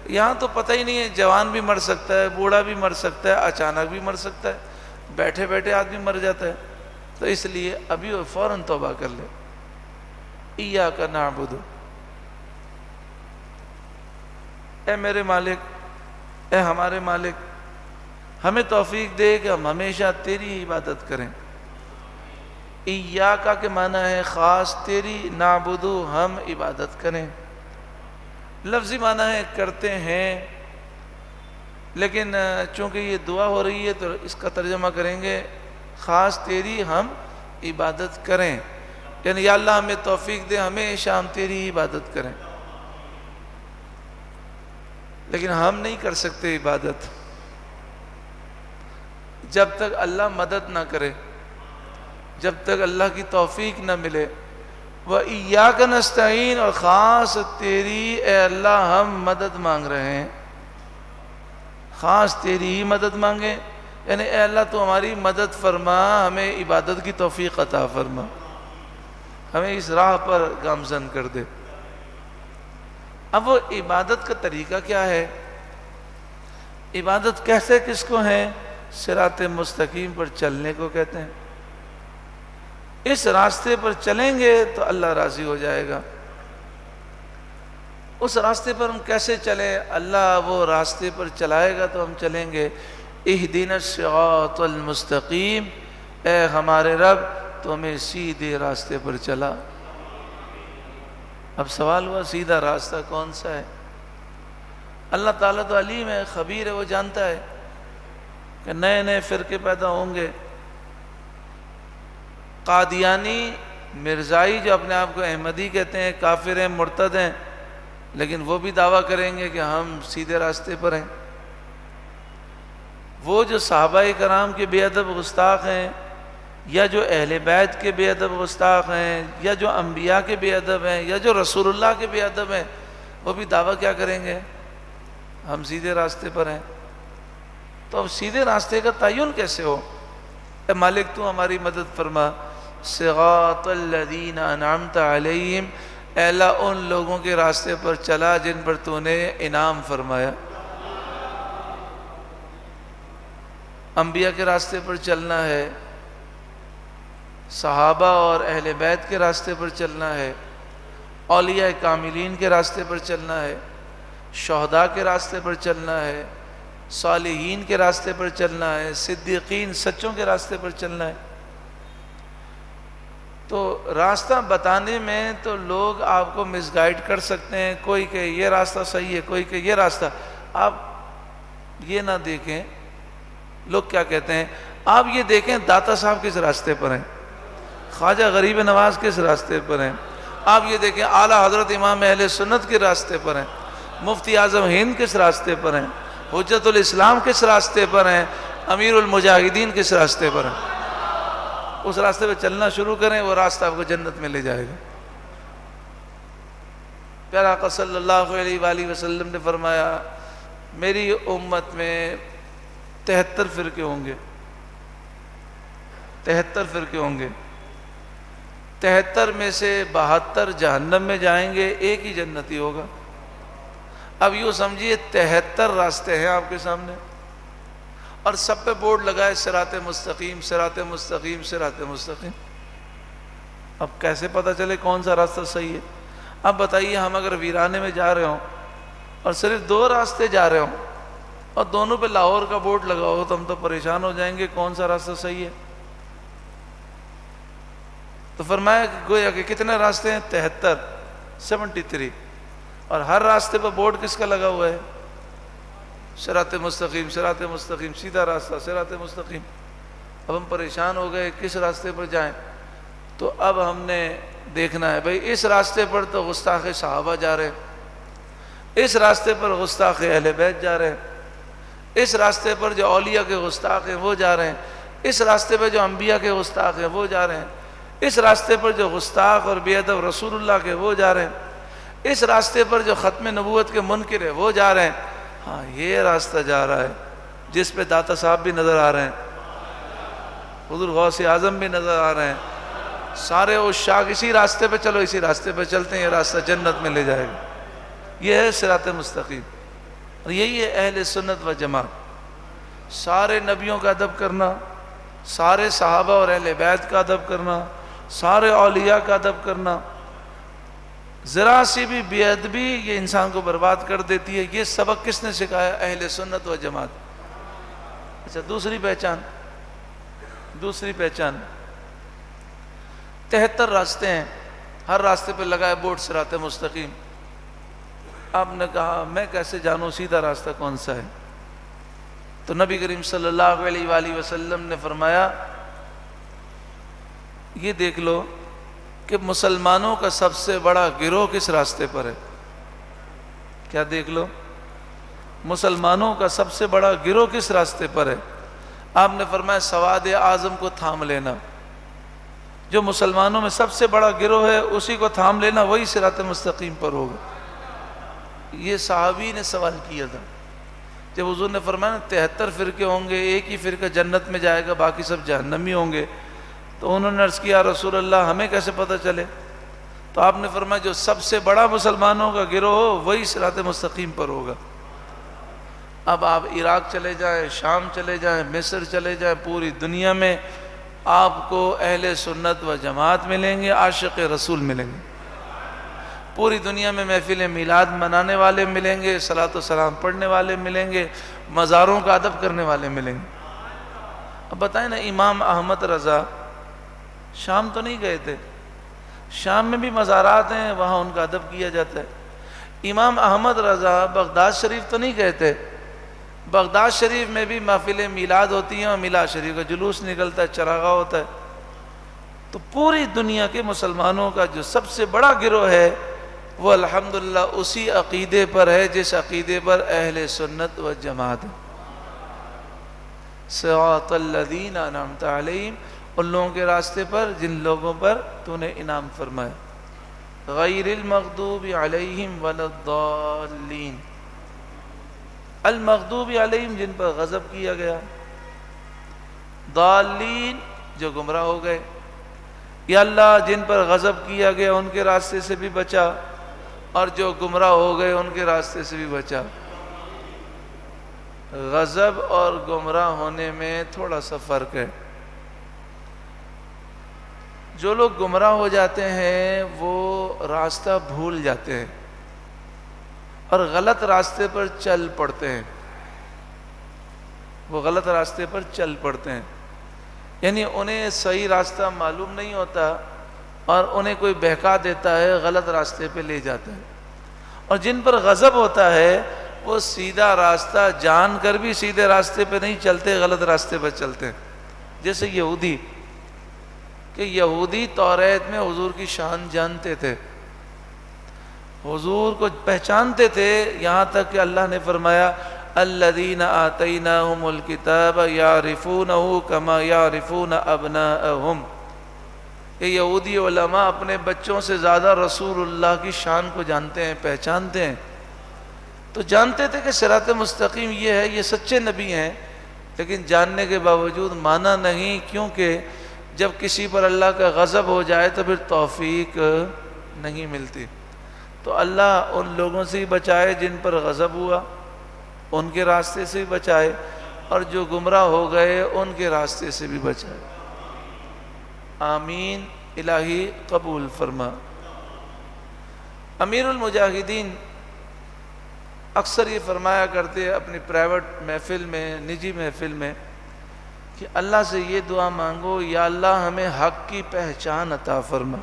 یہاں تو پتہ ہی نہیں ہے، جوان بھی مر سکتا ہے، بوڑھا بھی مر سکتا ہے، اچانک بھی مر سکتا ہے، بیٹھے بیٹھے آدمی مر جاتا ہے، تو اس لیے ابھی وہ فوراً توبہ کر لے۔ ایاک نعبد، اے میرے مالک، اے ہمارے مالک، ہمیں توفیق دے کہ ہم ہمیشہ تیری عبادت کریں۔ ایاک کے معنی ہے خاص تیری، نعبد ہم عبادت کریں۔ لفظی معنی ہے کرتے ہیں، لیکن چونکہ یہ دعا ہو رہی ہے تو اس کا ترجمہ کریں گے خاص تیری ہم عبادت کریں، یعنی یا اللہ ہمیں توفیق دے ہمیشہ ہم تیری عبادت کریں۔ لیکن ہم نہیں کر سکتے عبادت جب تک اللہ مدد نہ کرے، جب تک اللہ کی توفیق نہ ملے۔ وَإِيَّاكَ نَسْتَعِينُ، اور خاص تیری اے اللہ ہم مدد مانگ رہے ہیں، خاص تیری ہی مدد مانگیں۔ یعنی اے اللہ تو ہماری مدد فرما، ہمیں عبادت کی توفیق عطا فرما، ہمیں اس راہ پر گامزن کر دے۔ اب وہ عبادت کا طریقہ کیا ہے؟ عبادت کیسے کس کو ہے؟ صراط مستقیم پر چلنے کو کہتے ہیں۔ اس راستے پر چلیں گے تو اللہ راضی ہو جائے گا۔ اس راستے پر ہم کیسے چلیں؟ اللہ وہ راستے پر چلائے گا تو ہم چلیں گے۔ اہدنا الصراط المستقیم، اے ہمارے رب تو ہمیں سیدھے راستے پر چلا۔ اب سوال ہوا سیدھا راستہ کون سا ہے؟ اللہ تعالیٰ تو علیم ہے، خبیر ہے، وہ جانتا ہے کہ نئے نئے فرقے پیدا ہوں گے۔ قادیانی، مرزائی جو اپنے آپ کو احمدی کہتے ہیں، کافر ہیں، مرتد ہیں، لیکن وہ بھی دعویٰ کریں گے کہ ہم سیدھے راستے پر ہیں۔ وہ جو صحابہ کرام کے بے ادب گستاخ ہیں، یا جو اہل بیت کے بے ادب گستاخ ہیں، یا جو انبیاء کے بے ادب ہیں، یا جو رسول اللہ کے بے ادب ہیں، وہ بھی دعویٰ کیا کریں گے؟ ہم سیدھے راستے پر ہیں۔ تو اب سیدھے راستے کا تعین کیسے ہو؟ اے مالک تو ہماری مدد فرما۔ صراط الذین انعمت علیہم، اے اللہ ان لوگوں کے راستے پر چلا جن پر تو نے انعام فرمایا۔ انبیاء کے راستے پر چلنا ہے، صحابہ اور اہل بیت کے راستے پر چلنا ہے، اولیاء کاملین کے راستے پر چلنا ہے، شہداء کے راستے پر چلنا ہے، صالحین کے راستے پر چلنا ہے، صدیقین سچوں کے راستے پر چلنا ہے۔ تو راستہ بتانے میں تو لوگ آپ کو مس گائیڈ کر سکتے ہیں، کوئی کہ یہ راستہ صحیح ہے، کوئی کہ یہ راستہ۔ آپ یہ نہ دیکھیں لوگ کیا کہتے ہیں، آپ یہ دیکھیں داتا صاحب کس راستے پر ہیں، خواجہ غریب نواز کس راستے پر ہیں، آپ یہ دیکھیں اعلیٰ حضرت امام اہل سنت کے راستے پر ہیں، مفتی اعظم ہند کس راستے پر ہیں، حجت الاسلام کس راستے پر ہیں، امیر المجاہدین کس راستے پر ہیں۔ اس راستے پہ چلنا شروع کریں، وہ راستہ آپ کو جنت میں لے جائے گا۔ پیارا آقا صلی اللہ علیہ وآلہ وسلم نے فرمایا میری امت میں 73 فرقے ہوں گے، 73 فرقے ہوں گے، 73 میں سے 72 جہنم میں جائیں گے، ایک ہی جنتی ہوگا۔ اب یوں سمجھیے 73 راستے ہیں آپ کے سامنے، اور سب پہ بورڈ لگائے صراط مستقیم، صراط مستقیم، صراط مستقیم۔ اب کیسے پتہ چلے کون سا راستہ صحیح ہے؟ اب بتائیے ہم اگر ویرانے میں جا رہے ہوں اور صرف 2 راستے جا رہے ہوں اور دونوں پہ لاہور کا بورڈ لگا ہو تو ہم تو پریشان ہو جائیں گے کون سا راستہ صحیح ہے۔ تو فرمایا کہ گویا کہ کتنے راستے ہیں؟ 73 اور ہر راستے پہ بورڈ کس کا لگا ہوا ہے؟ صراط مستقیم، صراط مستقیم، سیدھا راستہ، صراط مستقیم۔ اب ہم پریشان ہو گئے کس راستے پر جائیں؟ تو اب ہم نے دیکھنا ہے بھئی اس راستے پر تو گستاخ صحابہ جا رہے ہیں، اس راستے پر گستاخ اہل بیت جا رہے ہیں، اس راستے پر جو اولیاء کے گستاخ ہیں وہ جا رہے ہیں، اس راستے پر جو انبیاء کے گستاخ ہیں وہ جا رہے ہیں، اس راستے پر جو گستاخ اور بے ادب رسول اللہ کے وہ جا رہے ہیں، اس راستے پر جو ختم نبوت کے منکر ہیں وہ جا رہے ہیں۔ ہاں یہ راستہ جا رہا ہے جس پہ داتا صاحب بھی نظر آ رہے ہیں، حضور غوث اعظم بھی نظر آ رہے ہیں، سارے عشاق اسی راستے پہ چلو، اسی راستے پہ چلتے ہیں، یہ راستہ جنت میں لے جائے گا۔ یہ ہے صراط مستقیم، اور یہی ہے اہل سنت و جماعت۔ سارے نبیوں کا ادب کرنا، سارے صحابہ اور اہل بیت کا ادب کرنا، سارے اولیاء کا ادب کرنا۔ ذرا سی بھی بے ادبی یہ انسان کو برباد کر دیتی ہے۔ یہ سبق کس نے سکھایا؟ اہل سنت و جماعت۔ اچھا دوسری پہچان، 73 راستے ہیں، ہر راستے پہ لگائے بورڈ صراط مستقیم۔ آپ نے کہا میں کیسے جانوں سیدھا راستہ کون سا ہے؟ تو نبی کریم صلی اللہ علیہ وآلہ وسلم نے فرمایا یہ دیکھ لو کہ مسلمانوں کا سب سے بڑا گروہ کس راستے پر ہے۔ کیا دیکھ لو؟ مسلمانوں کا سب سے بڑا گروہ کس راستے پر ہے؟ آپ نے فرمایا سواد اعظم کو تھام لینا۔ جو مسلمانوں میں سب سے بڑا گروہ ہے اسی کو تھام لینا، وہی صراط مستقیم پر ہوگا۔ یہ صحابی نے سوال کیا تھا جب حضور نے فرمایا 73 فرقے ہوں گے، ایک ہی فرقہ جنت میں جائے گا، باقی سب جہنمی ہوں گے، تو انہوں نے عرض کیا رسول اللہ ہمیں کیسے پتہ چلے؟ تو آپ نے فرمایا جو سب سے بڑا مسلمانوں کا گروہ ہو وہی صراط مستقیم پر ہوگا۔ اب آپ عراق چلے جائیں، شام چلے جائیں، مصر چلے جائیں، پوری دنیا میں آپ کو اہل سنت و جماعت ملیں گے، عاشق رسول ملیں گے۔ پوری دنیا میں محفل میلاد منانے والے ملیں گے، صلاۃ و سلام پڑھنے والے ملیں گے، مزاروں کا ادب کرنے والے ملیں گے۔ اب بتائیں نا، امام احمد رضا شام تو نہیں گئے تھے، شام میں بھی مزارات ہیں، وہاں ان کا ادب کیا جاتا ہے۔ امام احمد رضا بغداد شریف تو نہیں گئے تھے، بغداد شریف میں بھی محفل میلاد ہوتی ہیں اور میلاد شریف کا جلوس نکلتا ہے، چراغاں ہوتا ہے۔ تو پوری دنیا کے مسلمانوں کا جو سب سے بڑا گروہ ہے وہ الحمدللہ اسی عقیدے پر ہے جس عقیدے پر اہل سنت و جماعت ہے۔ صراط الذین انعمت علیہم، ان لوگوں کے راستے پر جن لوگوں پر تو نے انعام فرمایا، غیر المغضوب علیہم ولا الضالین، المغضوب علیہم جن پر غضب کیا گیا، ضالین جو گمراہ ہو گئے۔ یا اللہ جن پر غضب کیا گیا ان کے راستے سے بھی بچا، اور جو گمراہ ہو گئے ان کے راستے سے بھی بچا۔ غضب اور گمراہ ہونے میں تھوڑا سا فرق ہے۔ جو لوگ گمراہ ہو جاتے ہیں وہ راستہ بھول جاتے ہیں اور غلط راستے پر چل پڑتے ہیں، وہ غلط راستے پر چل پڑتے ہیں، یعنی انہیں صحیح راستہ معلوم نہیں ہوتا اور انہیں کوئی بہکا دیتا ہے، غلط راستے پہ لے جاتا ہے۔ اور جن پر غضب ہوتا ہے وہ سیدھا راستہ جان کر بھی سیدھے راستے پہ نہیں چلتے، غلط راستے پر چلتے ہیں۔ جیسے یہودی، کہ یہودی توریت میں حضور کی شان جانتے تھے، حضور کو پہچانتے تھے، یہاں تک کہ اللہ نے فرمایا الذین آتیناہم الکتاب یعرفونہ کما یعرفون ابناءہم، کہ یہودی علماء اپنے بچوں سے زیادہ رسول اللہ کی شان کو جانتے ہیں، پہچانتے ہیں۔ تو جانتے تھے کہ صراط مستقیم یہ ہے، یہ سچے نبی ہیں، لیکن جاننے کے باوجود مانا نہیں، کیونکہ جب کسی پر اللہ کا غضب ہو جائے تو پھر توفیق نہیں ملتی۔ تو اللہ ان لوگوں سے ہی بچائے جن پر غضب ہوا، ان کے راستے سے بھی بچائے، اور جو گمراہ ہو گئے ان کے راستے سے بھی بچائے۔ آمین، الہی قبول فرما۔ امیر المجاہدین اکثر یہ فرمایا کرتے اپنی پرائیویٹ محفل میں، نجی محفل میں، کہ اللہ سے یہ دعا مانگو، یا اللہ ہمیں حق کی پہچان عطا فرما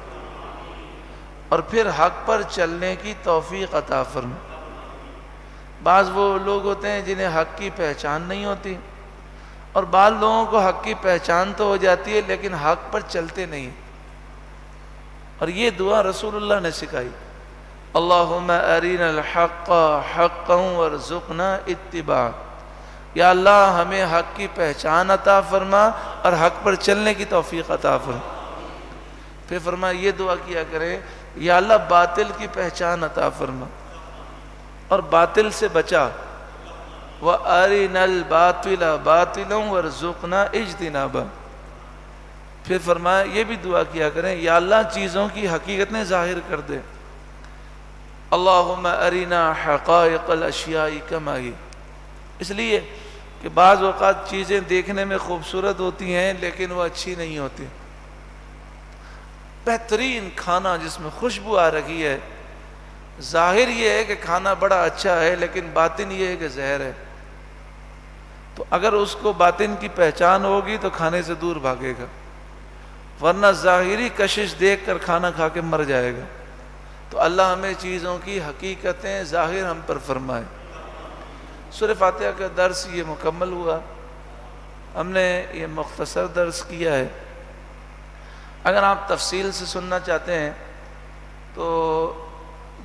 اور پھر حق پر چلنے کی توفیق عطا فرما۔ بعض وہ لوگ ہوتے ہیں جنہیں حق کی پہچان نہیں ہوتی، اور بعض لوگوں کو حق کی پہچان تو ہو جاتی ہے لیکن حق پر چلتے نہیں۔ اور یہ دعا رسول اللہ نے سکھائی، اللہم ارنا الحق حقا وارزقنا اتباع، یا اللہ ہمیں حق کی پہچان عطا فرما اور حق پر چلنے کی توفیق عطا فرما۔ پھر فرما یہ دعا کیا کریں، یا اللہ باطل کی پہچان عطا فرما اور باطل سے بچا، وَأَرِنَا الْبَاطِلَ بَاطِلًا وَارْزُقْنَا اجْتِنَابًا۔ پھر فرمایا یہ بھی دعا کیا کریں، یا اللہ چیزوں کی حقیقتیں ظاہر کر دے، اللہم ارنا حقائق الاشیاء کما ہی۔ اس لیے کہ بعض اوقات چیزیں دیکھنے میں خوبصورت ہوتی ہیں لیکن وہ اچھی نہیں ہوتی۔ بہترین کھانا جس میں خوشبو آ رہی ہے، ظاہر یہ ہے کہ کھانا بڑا اچھا ہے لیکن باطن یہ ہے کہ زہر ہے، تو اگر اس کو باطن کی پہچان ہوگی تو کھانے سے دور بھاگے گا، ورنہ ظاہری کشش دیکھ کر کھانا کھا کے مر جائے گا۔ تو اللہ ہمیں چیزوں کی حقیقتیں ظاہر ہم پر فرمائے۔ سورہ فاتحہ کا درس یہ مکمل ہوا، ہم نے یہ مختصر درس کیا ہے۔ اگر آپ تفصیل سے سننا چاہتے ہیں تو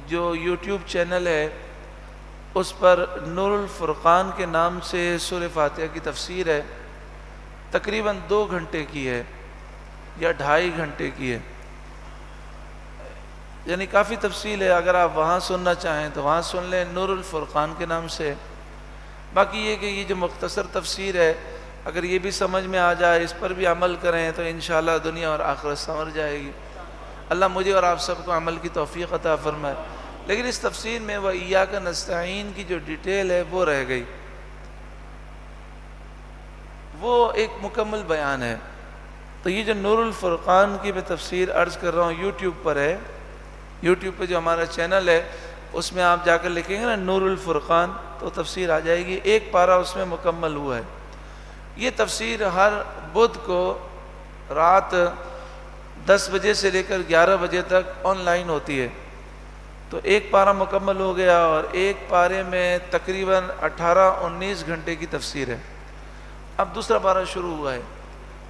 جو یوٹیوب چینل ہے اس پر نور الفرقان کے نام سے سورہ فاتحہ کی تفسیر ہے، تقریباً 2 گھنٹے کی ہے یا 2.5 گھنٹے کی ہے، یعنی کافی تفصیل ہے۔ اگر آپ وہاں سننا چاہیں تو وہاں سن لیں، نور الفرقان کے نام سے۔ باقی یہ کہ یہ جو مختصر تفسیر ہے اگر یہ بھی سمجھ میں آ جائے، اس پر بھی عمل کریں تو انشاءاللہ دنیا اور آخرت سنور جائے گی۔ اللہ مجھے اور آپ سب کو عمل کی توفیق عطا فرمائے۔ لیکن اس تفسیر میں وَإِيَّاكَ نَسْتَعِينُ کی جو ڈیٹیل ہے وہ رہ گئی، وہ ایک مکمل بیان ہے۔ تو یہ جو نور الفرقان کی میں تفسیر عرض کر رہا ہوں یوٹیوب پر ہے، یوٹیوب پہ جو ہمارا چینل ہے اس میں آپ جا کر لکھیں گے نا نور الفرقان تو تفسیر آ جائے گی، ایک پارہ اس میں مکمل ہوا ہے۔ یہ تفسیر ہر بدھ کو رات 10 بجے سے لے کر 11 بجے تک آن لائن ہوتی ہے۔ تو ایک پارہ مکمل ہو گیا اور ایک پارے میں تقریباً 18-19 گھنٹے کی تفسیر ہے۔ اب دوسرا پارہ شروع ہوا ہے،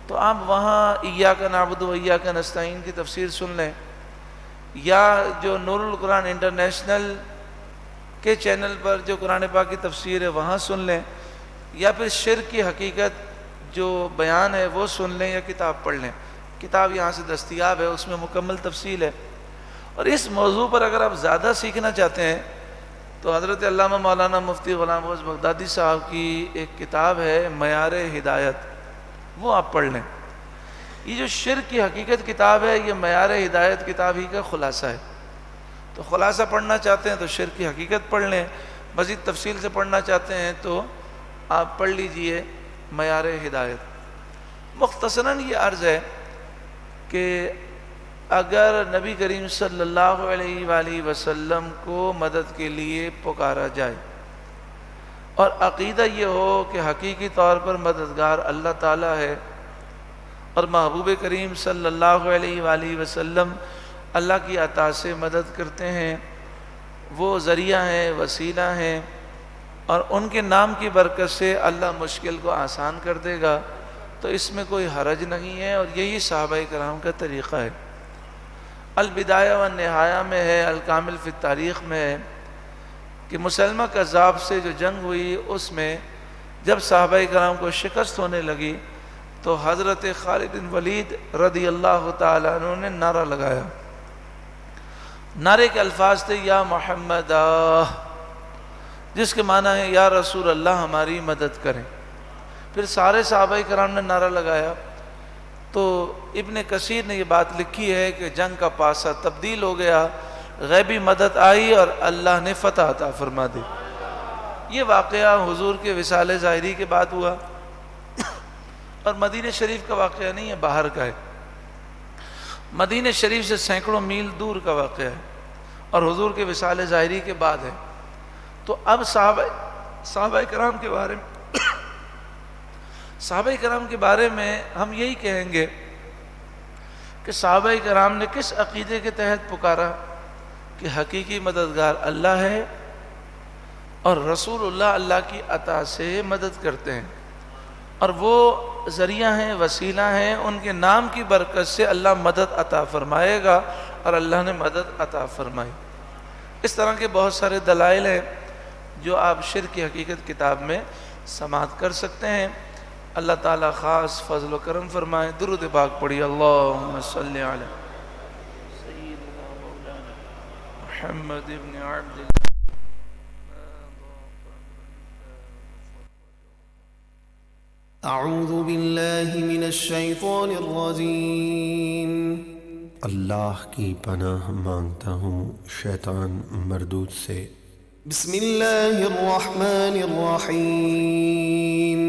تو آپ وہاں ایاک نعبد و ایاک نستعین کی تفسیر سن لیں، یا جو نور القرآن انٹرنیشنل کے چینل پر جو قرآن پاک کی تفسیر ہے وہاں سن لیں، یا پھر شرک کی حقیقت جو بیان ہے وہ سن لیں، یا کتاب پڑھ لیں۔ کتاب یہاں سے دستیاب ہے، اس میں مکمل تفصیل ہے۔ اور اس موضوع پر اگر آپ زیادہ سیکھنا چاہتے ہیں تو حضرت علامہ مولانا مفتی غلام غوث بغدادی صاحب کی ایک کتاب ہے معیار ہدایت، وہ آپ پڑھ لیں۔ یہ جو شرک کی حقیقت کتاب ہے یہ معیار ہدایت کتاب ہی کا خلاصہ ہے۔ تو خلاصہ پڑھنا چاہتے ہیں تو شرک کی حقیقت پڑھ لیں، مزید تفصیل سے پڑھنا چاہتے ہیں تو آپ پڑھ لیجئے معیار ہدایت۔ مختصراً یہ عرض ہے کہ اگر نبی کریم صلی اللہ علیہ وآلہ وسلم کو مدد کے لیے پکارا جائے اور عقیدہ یہ ہو کہ حقیقی طور پر مددگار اللہ تعالیٰ ہے اور محبوب کریم صلی اللہ علیہ وآلہ وسلم اللہ کی عطا سے مدد کرتے ہیں، وہ ذریعہ ہیں، وسیلہ ہیں، اور ان کے نام کی برکت سے اللہ مشکل کو آسان کر دے گا، تو اس میں کوئی حرج نہیں ہے، اور یہی صحابہ کرام کا طریقہ ہے۔ البدایہ والنہایہ میں ہے، الکامل فی التاریخ میں ہے کہ مسلمہ کذاب سے جو جنگ ہوئی اس میں جب صحابہ کرام کو شکست ہونے لگی تو حضرت خالد بن ولید رضی اللہ تعالیٰ عنہ نے نعرہ لگایا۔ نعرے کے الفاظ تھے یا محمد، جس کے معنی ہے یا رسول اللہ ہماری مدد کریں۔ پھر سارے صحابہ کرام نے نعرہ لگایا۔ تو ابن کثیر نے یہ بات لکھی ہے کہ جنگ کا پاسہ تبدیل ہو گیا، غیبی مدد آئی اور اللہ نے فتح عطا فرما دی۔ یہ واقعہ حضور کے وصال ظاہری کے بعد ہوا، اور مدینہ شریف کا واقعہ نہیں ہے، باہر کا ہے، مدینہ شریف سے سینکڑوں میل دور کا واقعہ ہے، اور حضور کے وصال ظاہری کے بعد ہے۔ تو اب صحابہ کرام کے بارے میں ہم یہی کہیں گے کہ صحابہ کرام نے کس عقیدے کے تحت پکارا کہ حقیقی مددگار اللہ ہے اور رسول اللہ اللہ کی عطا سے مدد کرتے ہیں، اور وہ ذریعہ ہیں، وسیلہ ہیں، ان کے نام کی برکت سے اللہ مدد عطا فرمائے گا، اور اللہ نے مدد عطا فرمائی۔ اس طرح کے بہت سارے دلائل ہیں جو آپ شرک کی حقیقت کتاب میں سماعت کر سکتے ہیں۔ اللہ تعالیٰ خاص فضل و کرم فرمائے۔ درود پاک پڑھی، اللہم صلی علی سیدنا مولانا محمد ابن عبد اللہ۔ اعوذ باللہ من الشیطان الرجیم۔ اللہ کی پناہ مانگتا ہوں شیطان مردود سے۔ بسم اللہ الرحمن الرحیم۔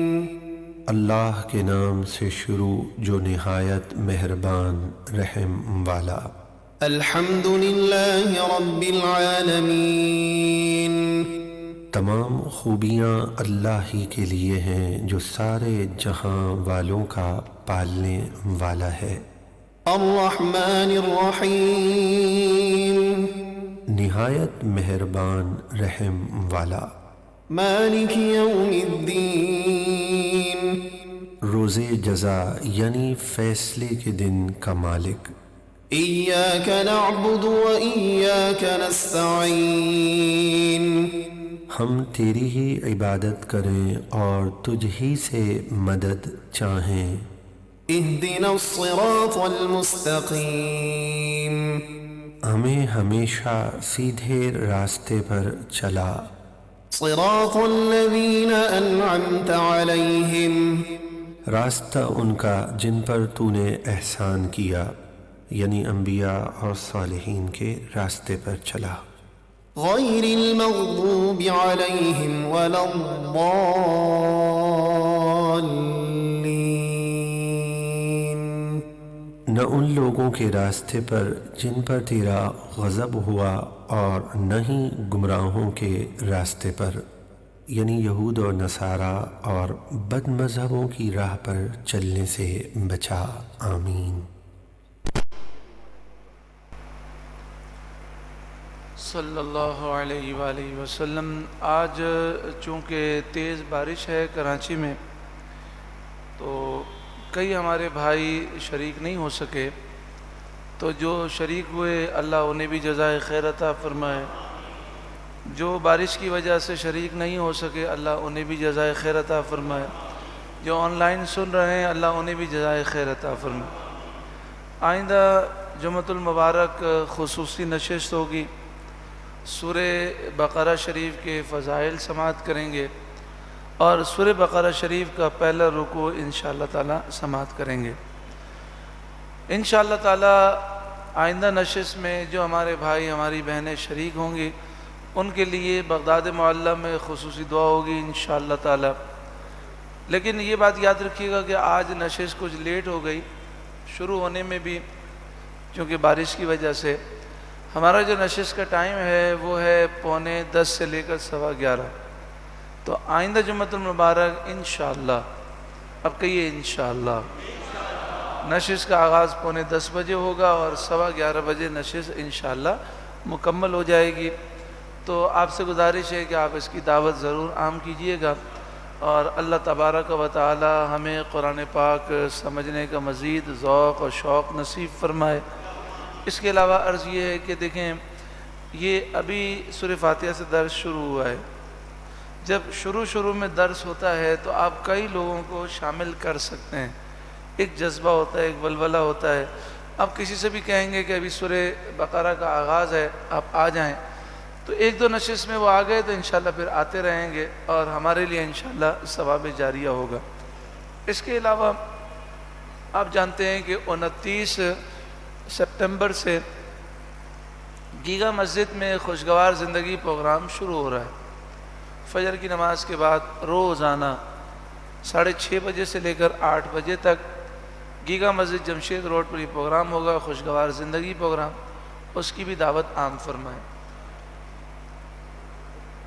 اللہ کے نام سے شروع جو نہایت مہربان رحم والا۔ الحمد للہ رب العالمین۔ تمام خوبیاں اللہ ہی کے لیے ہیں جو سارے جہاں والوں کا پالنے والا ہے۔ الرحمن الرحیم۔ نہایت مہربان رحم والا۔ مالک یوم الدین۔ روز جزا یعنی فیصلے کے دن کا مالک۔ ایاک نعبد و ایاک نستعین۔ ہم تیری ہی عبادت کریں اور تجھ ہی سے مدد چاہیں۔ اہدنا الصراط المستقیم۔ ہمیں ہمیشہ سیدھے راستے پر چلا۔ صراط الذین انعمت علیہم، راستہ ان کا جن پر تو نے احسان کیا، یعنی انبیاء اور صالحین کے راستے پر چلا۔ غیر المغضوب علیہم ولا الضالین، نہ ان لوگوں کے راستے پر جن پر تیرا غضب ہوا اور نہ ہی گمراہوں کے راستے پر، یعنی یہود اور نصارہ اور بد مذہبوں کی راہ پر چلنے سے بچا، آمین۔ صلی اللہ علیہ وآلہ وسلم۔ آج چونکہ تیز بارش ہے کراچی میں، تو کئی ہمارے بھائی شریک نہیں ہو سکے، تو جو شریک ہوئے اللہ انہیں بھی جزائے خیر عطا فرمائے، جو بارش کی وجہ سے شریک نہیں ہو سکے اللہ انہیں بھی جزائے خیر عطا فرمائے، جو آن لائن سن رہے ہیں اللہ انہیں بھی جزائے خیر عطا فرمائے۔ آئندہ جمعۃ المبارک خصوصی نشست ہوگی، سورہ بقرہ شریف کے فضائل سماعت کریں گے اور سورہ بقرہ شریف کا پہلا رکوع انشاءاللہ تعالی سماعت کریں گے۔ انشاءاللہ تعالی آئندہ نشست میں جو ہمارے بھائی ہماری بہنیں شریک ہوں گی ان کے لیے بغداد معلیٰ میں خصوصی دعا ہوگی انشاءاللہ تعالی۔ لیکن یہ بات یاد رکھیے گا کہ آج نشست کچھ لیٹ ہو گئی شروع ہونے میں بھی، چونکہ بارش کی وجہ سے۔ ہمارا جو نشست کا ٹائم ہے وہ ہے 10:45 سے لے کر 11:15، تو آئندہ جمعۃ المبارک انشاءاللہ، اب کہیے انشاءاللہ، نشست کا آغاز 10:45 بجے ہوگا اور 11:15 بجے نشست انشاءاللہ مکمل ہو جائے گی۔ تو آپ سے گزارش ہے کہ آپ اس کی دعوت ضرور عام کیجئے گا، اور اللہ تبارک و تعالی ہمیں قرآن پاک سمجھنے کا مزید ذوق اور شوق نصیب فرمائے۔ اس کے علاوہ عرض یہ ہے کہ دیکھیں، یہ ابھی سورہ فاتحہ سے درس شروع ہوا ہے۔ جب شروع میں درس ہوتا ہے تو آپ کئی لوگوں کو شامل کر سکتے ہیں، ایک جذبہ ہوتا ہے، ایک ولولہ ہوتا ہے۔ آپ کسی سے بھی کہیں گے کہ ابھی سورہ بقرہ کا آغاز ہے، آپ آ جائیں، تو 1-2 نشست میں وہ آ گئے تو انشاءاللہ پھر آتے رہیں گے اور ہمارے لیے انشاءاللہ ثواب جاریہ ہوگا۔ اس کے علاوہ آپ جانتے ہیں کہ 29 سپتمبر سے گیگا مسجد میں خوشگوار زندگی پروگرام شروع ہو رہا ہے۔ فجر کی نماز کے بعد روزانہ 6:30 بجے سے لے کر 8 بجے تک گیگا مسجد جمشید روڈ پر یہ پروگرام ہوگا، خوشگوار زندگی پروگرام، اس کی بھی دعوت عام فرمائیں۔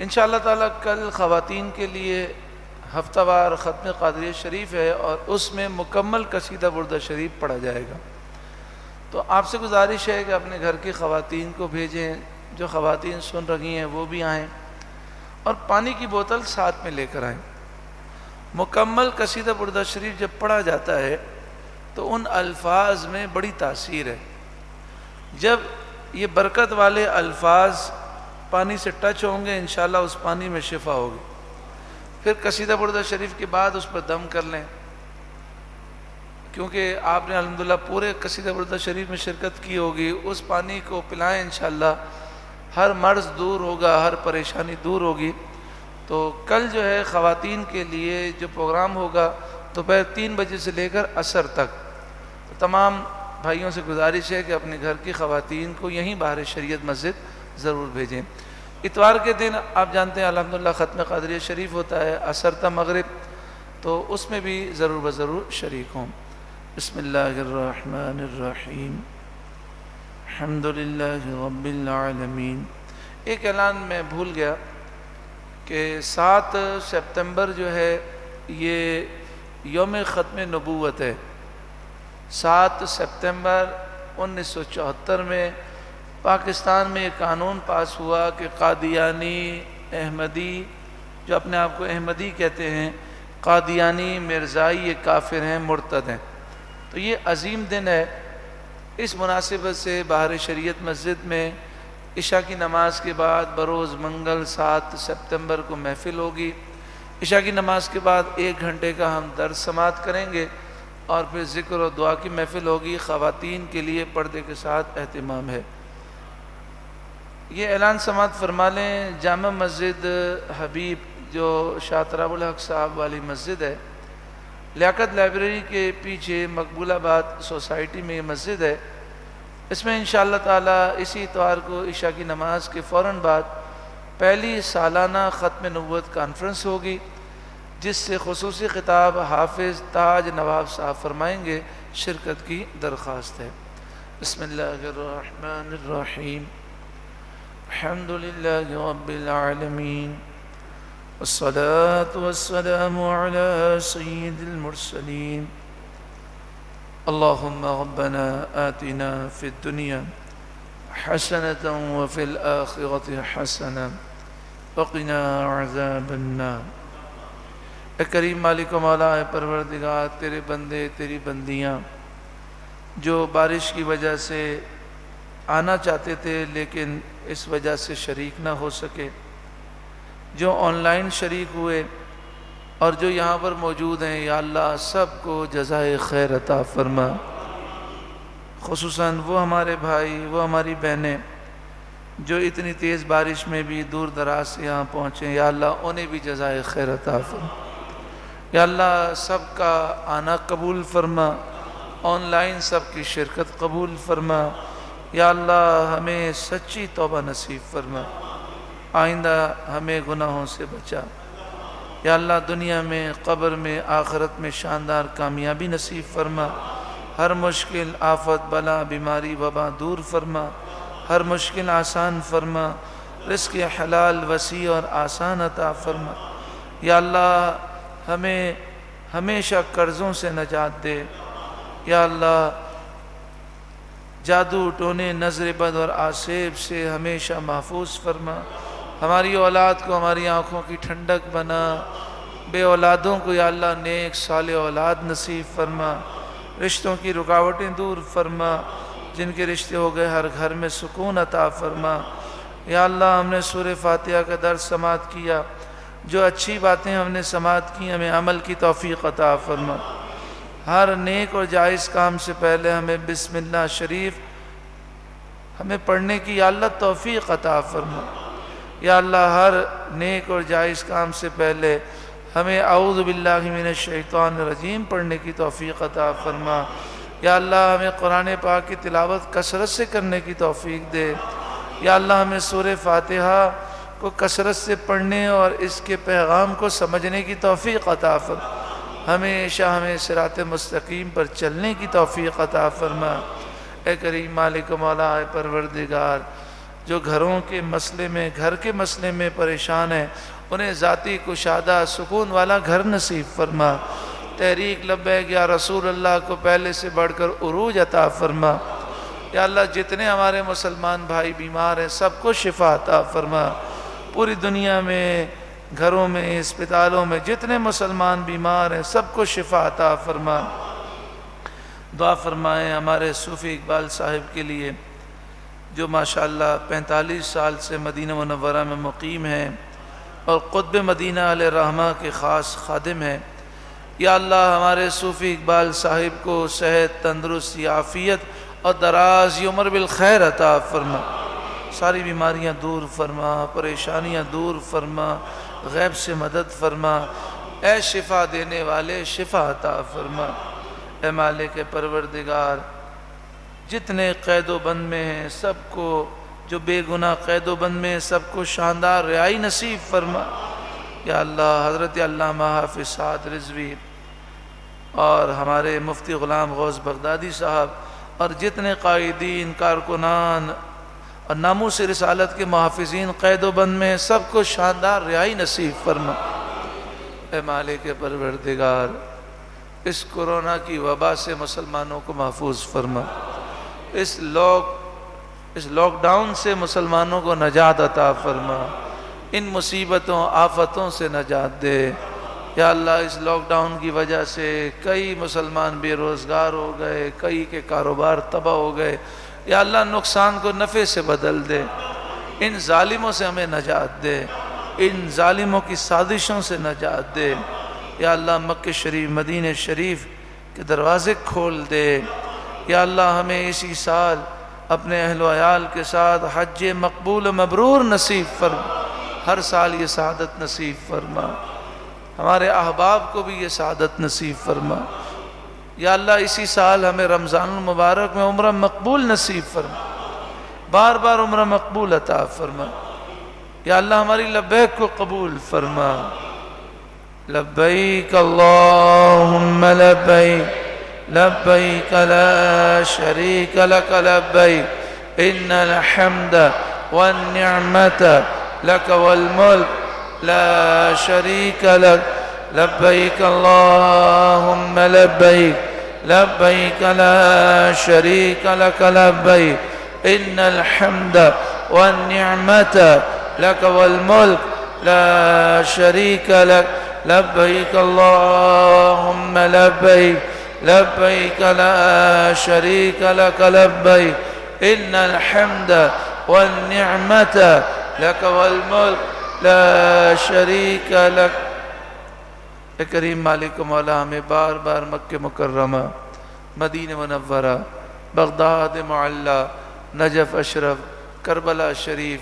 انشاءاللہ تعالیٰ کل خواتین کے لیے ہفتہ وار ختم قادریہ شریف ہے اور اس میں مکمل قصیدہ بردہ شریف پڑھا جائے گا۔ تو آپ سے گزارش ہے کہ اپنے گھر کی خواتین کو بھیجیں، جو خواتین سن رہی ہیں وہ بھی آئیں، اور پانی کی بوتل ساتھ میں لے کر آئیں۔ مکمل قصیدہ بردہ شریف جب پڑھا جاتا ہے تو ان الفاظ میں بڑی تاثیر ہے۔ جب یہ برکت والے الفاظ پانی سے ٹچ ہوں گے انشاءاللہ اس پانی میں شفا ہوگی۔ پھر قصیدہ بردہ شریف کے بعد اس پر دم کر لیں، کیونکہ آپ نے الحمدللہ پورے قصیدہ بردہ شریف میں شرکت کی ہوگی، اس پانی کو پلائیں انشاءاللہ، ہر مرض دور ہوگا، ہر پریشانی دور ہوگی۔ تو کل جو ہے خواتین کے لیے جو پروگرام ہوگا دوپہر 3 بجے سے لے کر عصر تک، تو تمام بھائیوں سے گزارش ہے کہ اپنے گھر کی خواتین کو یہیں باہر شریعت مسجد ضرور بھیجیں۔ اتوار کے دن آپ جانتے ہیں الحمدللہ ختم قادریہ شریف ہوتا ہے عصر تا مغرب، تو اس میں بھی ضرور بضرور شریک ہوں۔ بسم اللہ الرحمن الرحیم، الحمدللہ رب العالمین۔ ایک اعلان میں بھول گیا کہ 7 سپتمبر جو ہے یہ یوم ختم نبوت ہے۔ 7 سپتمبر 1974 میں پاکستان میں ایک قانون پاس ہوا کہ قادیانی، احمدی، جو اپنے آپ کو احمدی کہتے ہیں، قادیانی، مرزائی، یہ کافر ہیں، مرتد ہیں۔ تو یہ عظیم دن ہے، اس مناسبت سے باہر شریعت مسجد میں عشاء کی نماز کے بعد بروز منگل 7 سپتمبر کو محفل ہوگی۔ عشاء کی نماز کے بعد 1 گھنٹے کا ہم درس سماعت کریں گے اور پھر ذکر و دعا کی محفل ہوگی۔ خواتین کے لیے پردے کے ساتھ اہتمام ہے۔ یہ اعلان سماعت فرما لیں، جامع مسجد حبیب جو شاہ تراب الحق صاحب والی مسجد ہے، لیاقت لائبریری کے پیچھے مقبول آباد سوسائٹی میں یہ مسجد ہے، اس میں انشاءاللہ تعالی اسی اتوار کو عشاء کی نماز کے فوراً بعد پہلی سالانہ ختم نبوت کانفرنس ہوگی، جس سے خصوصی خطاب حافظ تاج نواب صاحب فرمائیں گے۔ شرکت کی درخواست ہے۔ بسم اللہ الرحمن الرحیم، الحمد للہ رب العالمین، والصلاة والسلام على سید المرسلین، اللہم ربنا آتنا فی الدنیا حسنة وفی الآخرة حسنة وقنا عذاب النار۔ اے کریم مالک و مولا، اے پروردگار، تیرے بندے تیری بندیاں جو بارش کی وجہ سے آنا چاہتے تھے لیکن اس وجہ سے شریک نہ ہو سکے، جو آن لائن شریک ہوئے اور جو یہاں پر موجود ہیں، یا اللہ سب کو جزائے خیر عطا فرما۔ خصوصاً وہ ہمارے بھائی، وہ ہماری بہنیں جو اتنی تیز بارش میں بھی دور دراز سے یہاں پہنچے، یا اللہ انہیں بھی جزائے خیر عطا فرما۔ یا اللہ سب کا آنا قبول فرما، آن لائن سب کی شرکت قبول فرما۔ یا اللہ ہمیں سچی توبہ نصیب فرما، آئندہ ہمیں گناہوں سے بچا۔ یا اللہ دنیا میں، قبر میں، آخرت میں شاندار کامیابی نصیب فرما، ہر مشکل، آفت، بلا، بیماری، وبا دور فرما، ہر مشکل آسان فرما، رزق حلال وسیع اور آسان عطا فرما۔ یا اللہ ہمیں ہمیشہ قرضوں سے نجات دے۔ یا اللہ جادو، ٹونے، نظر بد اور آسیب سے ہمیشہ محفوظ فرما۔ ہماری اولاد کو ہماری آنکھوں کی ٹھنڈک بنا، بے اولادوں کو یا اللہ نیک صالح اولاد نصیب فرما، رشتوں کی رکاوٹیں دور فرما، جن کے رشتے ہو گئے ہر گھر میں سکون عطا فرما۔ یا اللہ ہم نے سورہ فاتحہ کا درس سماعت کیا، جو اچھی باتیں ہم نے سماعت کی ہمیں عمل کی توفیق عطا فرما۔ ہر نیک اور جائز کام سے پہلے ہمیں بسم اللہ شریف ہمیں پڑھنے کی یا اللہ توفیق عطا فرما۔ یا اللہ ہر نیک اور جائز کام سے پہلے ہمیں اعوذ باللہ من الشیطان الرجیم پڑھنے کی توفیق عطا فرما۔ یا اللہ ہمیں قرآن پاک کی تلاوت کثرت سے کرنے کی توفیق دے۔ یا اللہ ہمیں سورہ فاتحہ کو کثرت سے پڑھنے اور اس کے پیغام کو سمجھنے کی توفیق عطا فرما، ہمیشہ ہمیں صراط مستقیم پر چلنے کی توفیق عطا فرما۔ اے کریم مالک و مولا، اے پروردگار، جو گھروں کے مسئلے میں، گھر کے مسئلے میں پریشان ہیں، انہیں ذاتی کشادہ سکون والا گھر نصیب فرما۔ تحریک لبیک یا رسول اللہ کو پہلے سے بڑھ کر عروج عطا فرما۔ یا اللہ جتنے ہمارے مسلمان بھائی بیمار ہیں سب کو شفا عطا فرما۔ پوری دنیا میں، گھروں میں، اسپتالوں میں جتنے مسلمان بیمار ہیں سب کو شفا عطا فرما۔ دعا فرمائیں ہمارے صوفی اقبال صاحب کے لیے جو ماشاءاللہ 45 سال سے مدینہ منورہ میں مقیم ہیں اور قطب مدینہ علیہ الرحمہ کے خاص خادم ہیں۔ یا اللہ ہمارے صوفی اقبال صاحب کو صحت، تندرستی، عافیت اور دراز عمر بالخیر عطا فرما، ساری بیماریاں دور فرما، پریشانیاں دور فرما، غیب سے مدد فرما۔ اے شفا دینے والے شفا عطا فرما۔ اے مالک پروردگار، جتنے قید و بند میں ہیں سب کو، جو بے گناہ قید و بند میں ہیں سب کو شاندار رہائی نصیب فرما۔ یا اللہ حضرت علامہ حافظ سعد رضوی اور ہمارے مفتی غلام غوث بغدادی صاحب اور جتنے قائدین، کارکنان اور ناموس رسالت کے محافظین قید و بند میں سب کو شاندار رہائی نصیب فرما۔ اے مالک پروردگار، اس کورونا کی وبا سے مسلمانوں کو محفوظ فرما، اس لاک ڈاؤن سے مسلمانوں کو نجات عطا فرما، ان مصیبتوں آفتوں سے نجات دے۔ یا اللہ اس لاک ڈاؤن کی وجہ سے کئی مسلمان بے روزگار ہو گئے، کئی کے کاروبار تباہ ہو گئے۔ یا اللہ نقصان کو نفع سے بدل دے، ان ظالموں سے ہمیں نجات دے، ان ظالموں کی سازشوں سے نجات دے۔ یا اللہ مکہ شریف، مدینہ شریف کے دروازے کھول دے۔ یا اللہ ہمیں اسی سال اپنے اہل و عیال کے ساتھ حج مقبول و مبرور نصیب فرما، ہر سال یہ سعادت نصیب فرما، ہمارے احباب کو بھی یہ سعادت نصیب فرما۔ یا اللہ اسی سال ہمیں رمضان المبارک میں عمرہ مقبول نصیب فرما، بار بار عمرہ مقبول عطا فرما۔ یا اللہ ہماری لبیک کو قبول فرما۔ لبیک اللہم لبیک لبیک لا شریک لک لبیک ان الحمد والنعمت لک والملک لا شریک لک لبیک اللہم لبیک لبیک لا شریک لک لبیک ان الحمد والنعمت لک والملک لا شریک لک لبیک اللہم لبیک لبیک لا شریک لک لبیک ان الحمد والنعمت لک والملک لا شریک لک۔ اے کریم مالک و مولا، ہمیں بار بار مکہ مکرمہ، مدینہ منورہ، بغداد معلی، نجف اشرف، کربلا شریف،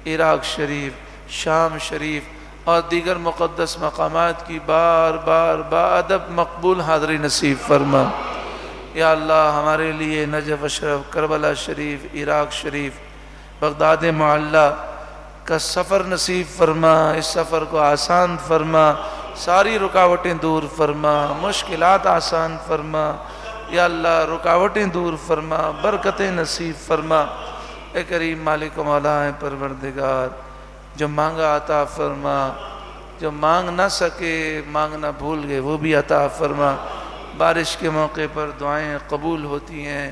عراق شریف، شام شریف اور دیگر مقدس مقامات کی بار بار بادب مقبول حاضری نصیب فرما۔ یا اللہ ہمارے لیے نجف اشرف، کربلا شریف، عراق شریف، بغداد معلی کا سفر نصیب فرما، اس سفر کو آسان فرما، ساری رکاوٹیں دور فرما، مشکلات آسان فرما۔ یا اللہ رکاوٹیں دور فرما، برکتیں نصیب فرما۔ اے کریم مالک و مولا پروردگار، جو مانگا عطا فرما، جو مانگ نہ سکے مانگنا بھول گئے وہ بھی عطا فرما۔ بارش کے موقع پر دعائیں قبول ہوتی ہیں۔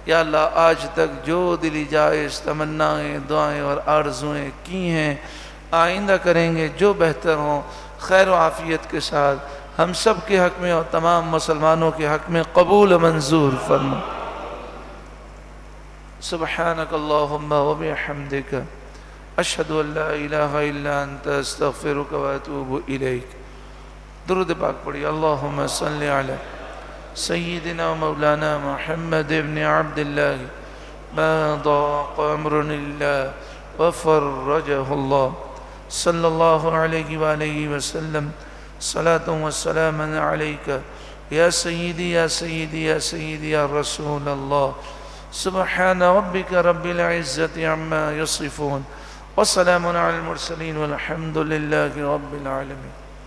یا اللہ آج تک جو دلی جائز تمنائیں، دعائیں اور آرزویں کی ہیں، آئندہ کریں گے جو بہتر ہوں، خیر و عافیت کے ساتھ ہم سب کے حق میں اور تمام مسلمانوں کے حق میں قبول و منظور فرما۔ سبحانک اللہم و بحمدک، اشہد ان لا الہ الا انت، استغفرک و اتوب الیک۔ درود پاک پڑھی۔ اللہم صلی علی سیدنا و مولانا محمد ابن عبداللہ ما ضاق امر اللہ وفرجہ اللہ صلی اللہ علیہ وآلہ وسلم۔ صلاة و سلام علیکہ یا سیدی یا سیدی یا سیدی یا رسول اللہ۔ سبحان ربک رب العزت عما یصفون وسلام علی المرسلین والحمد للہ رب العالمین۔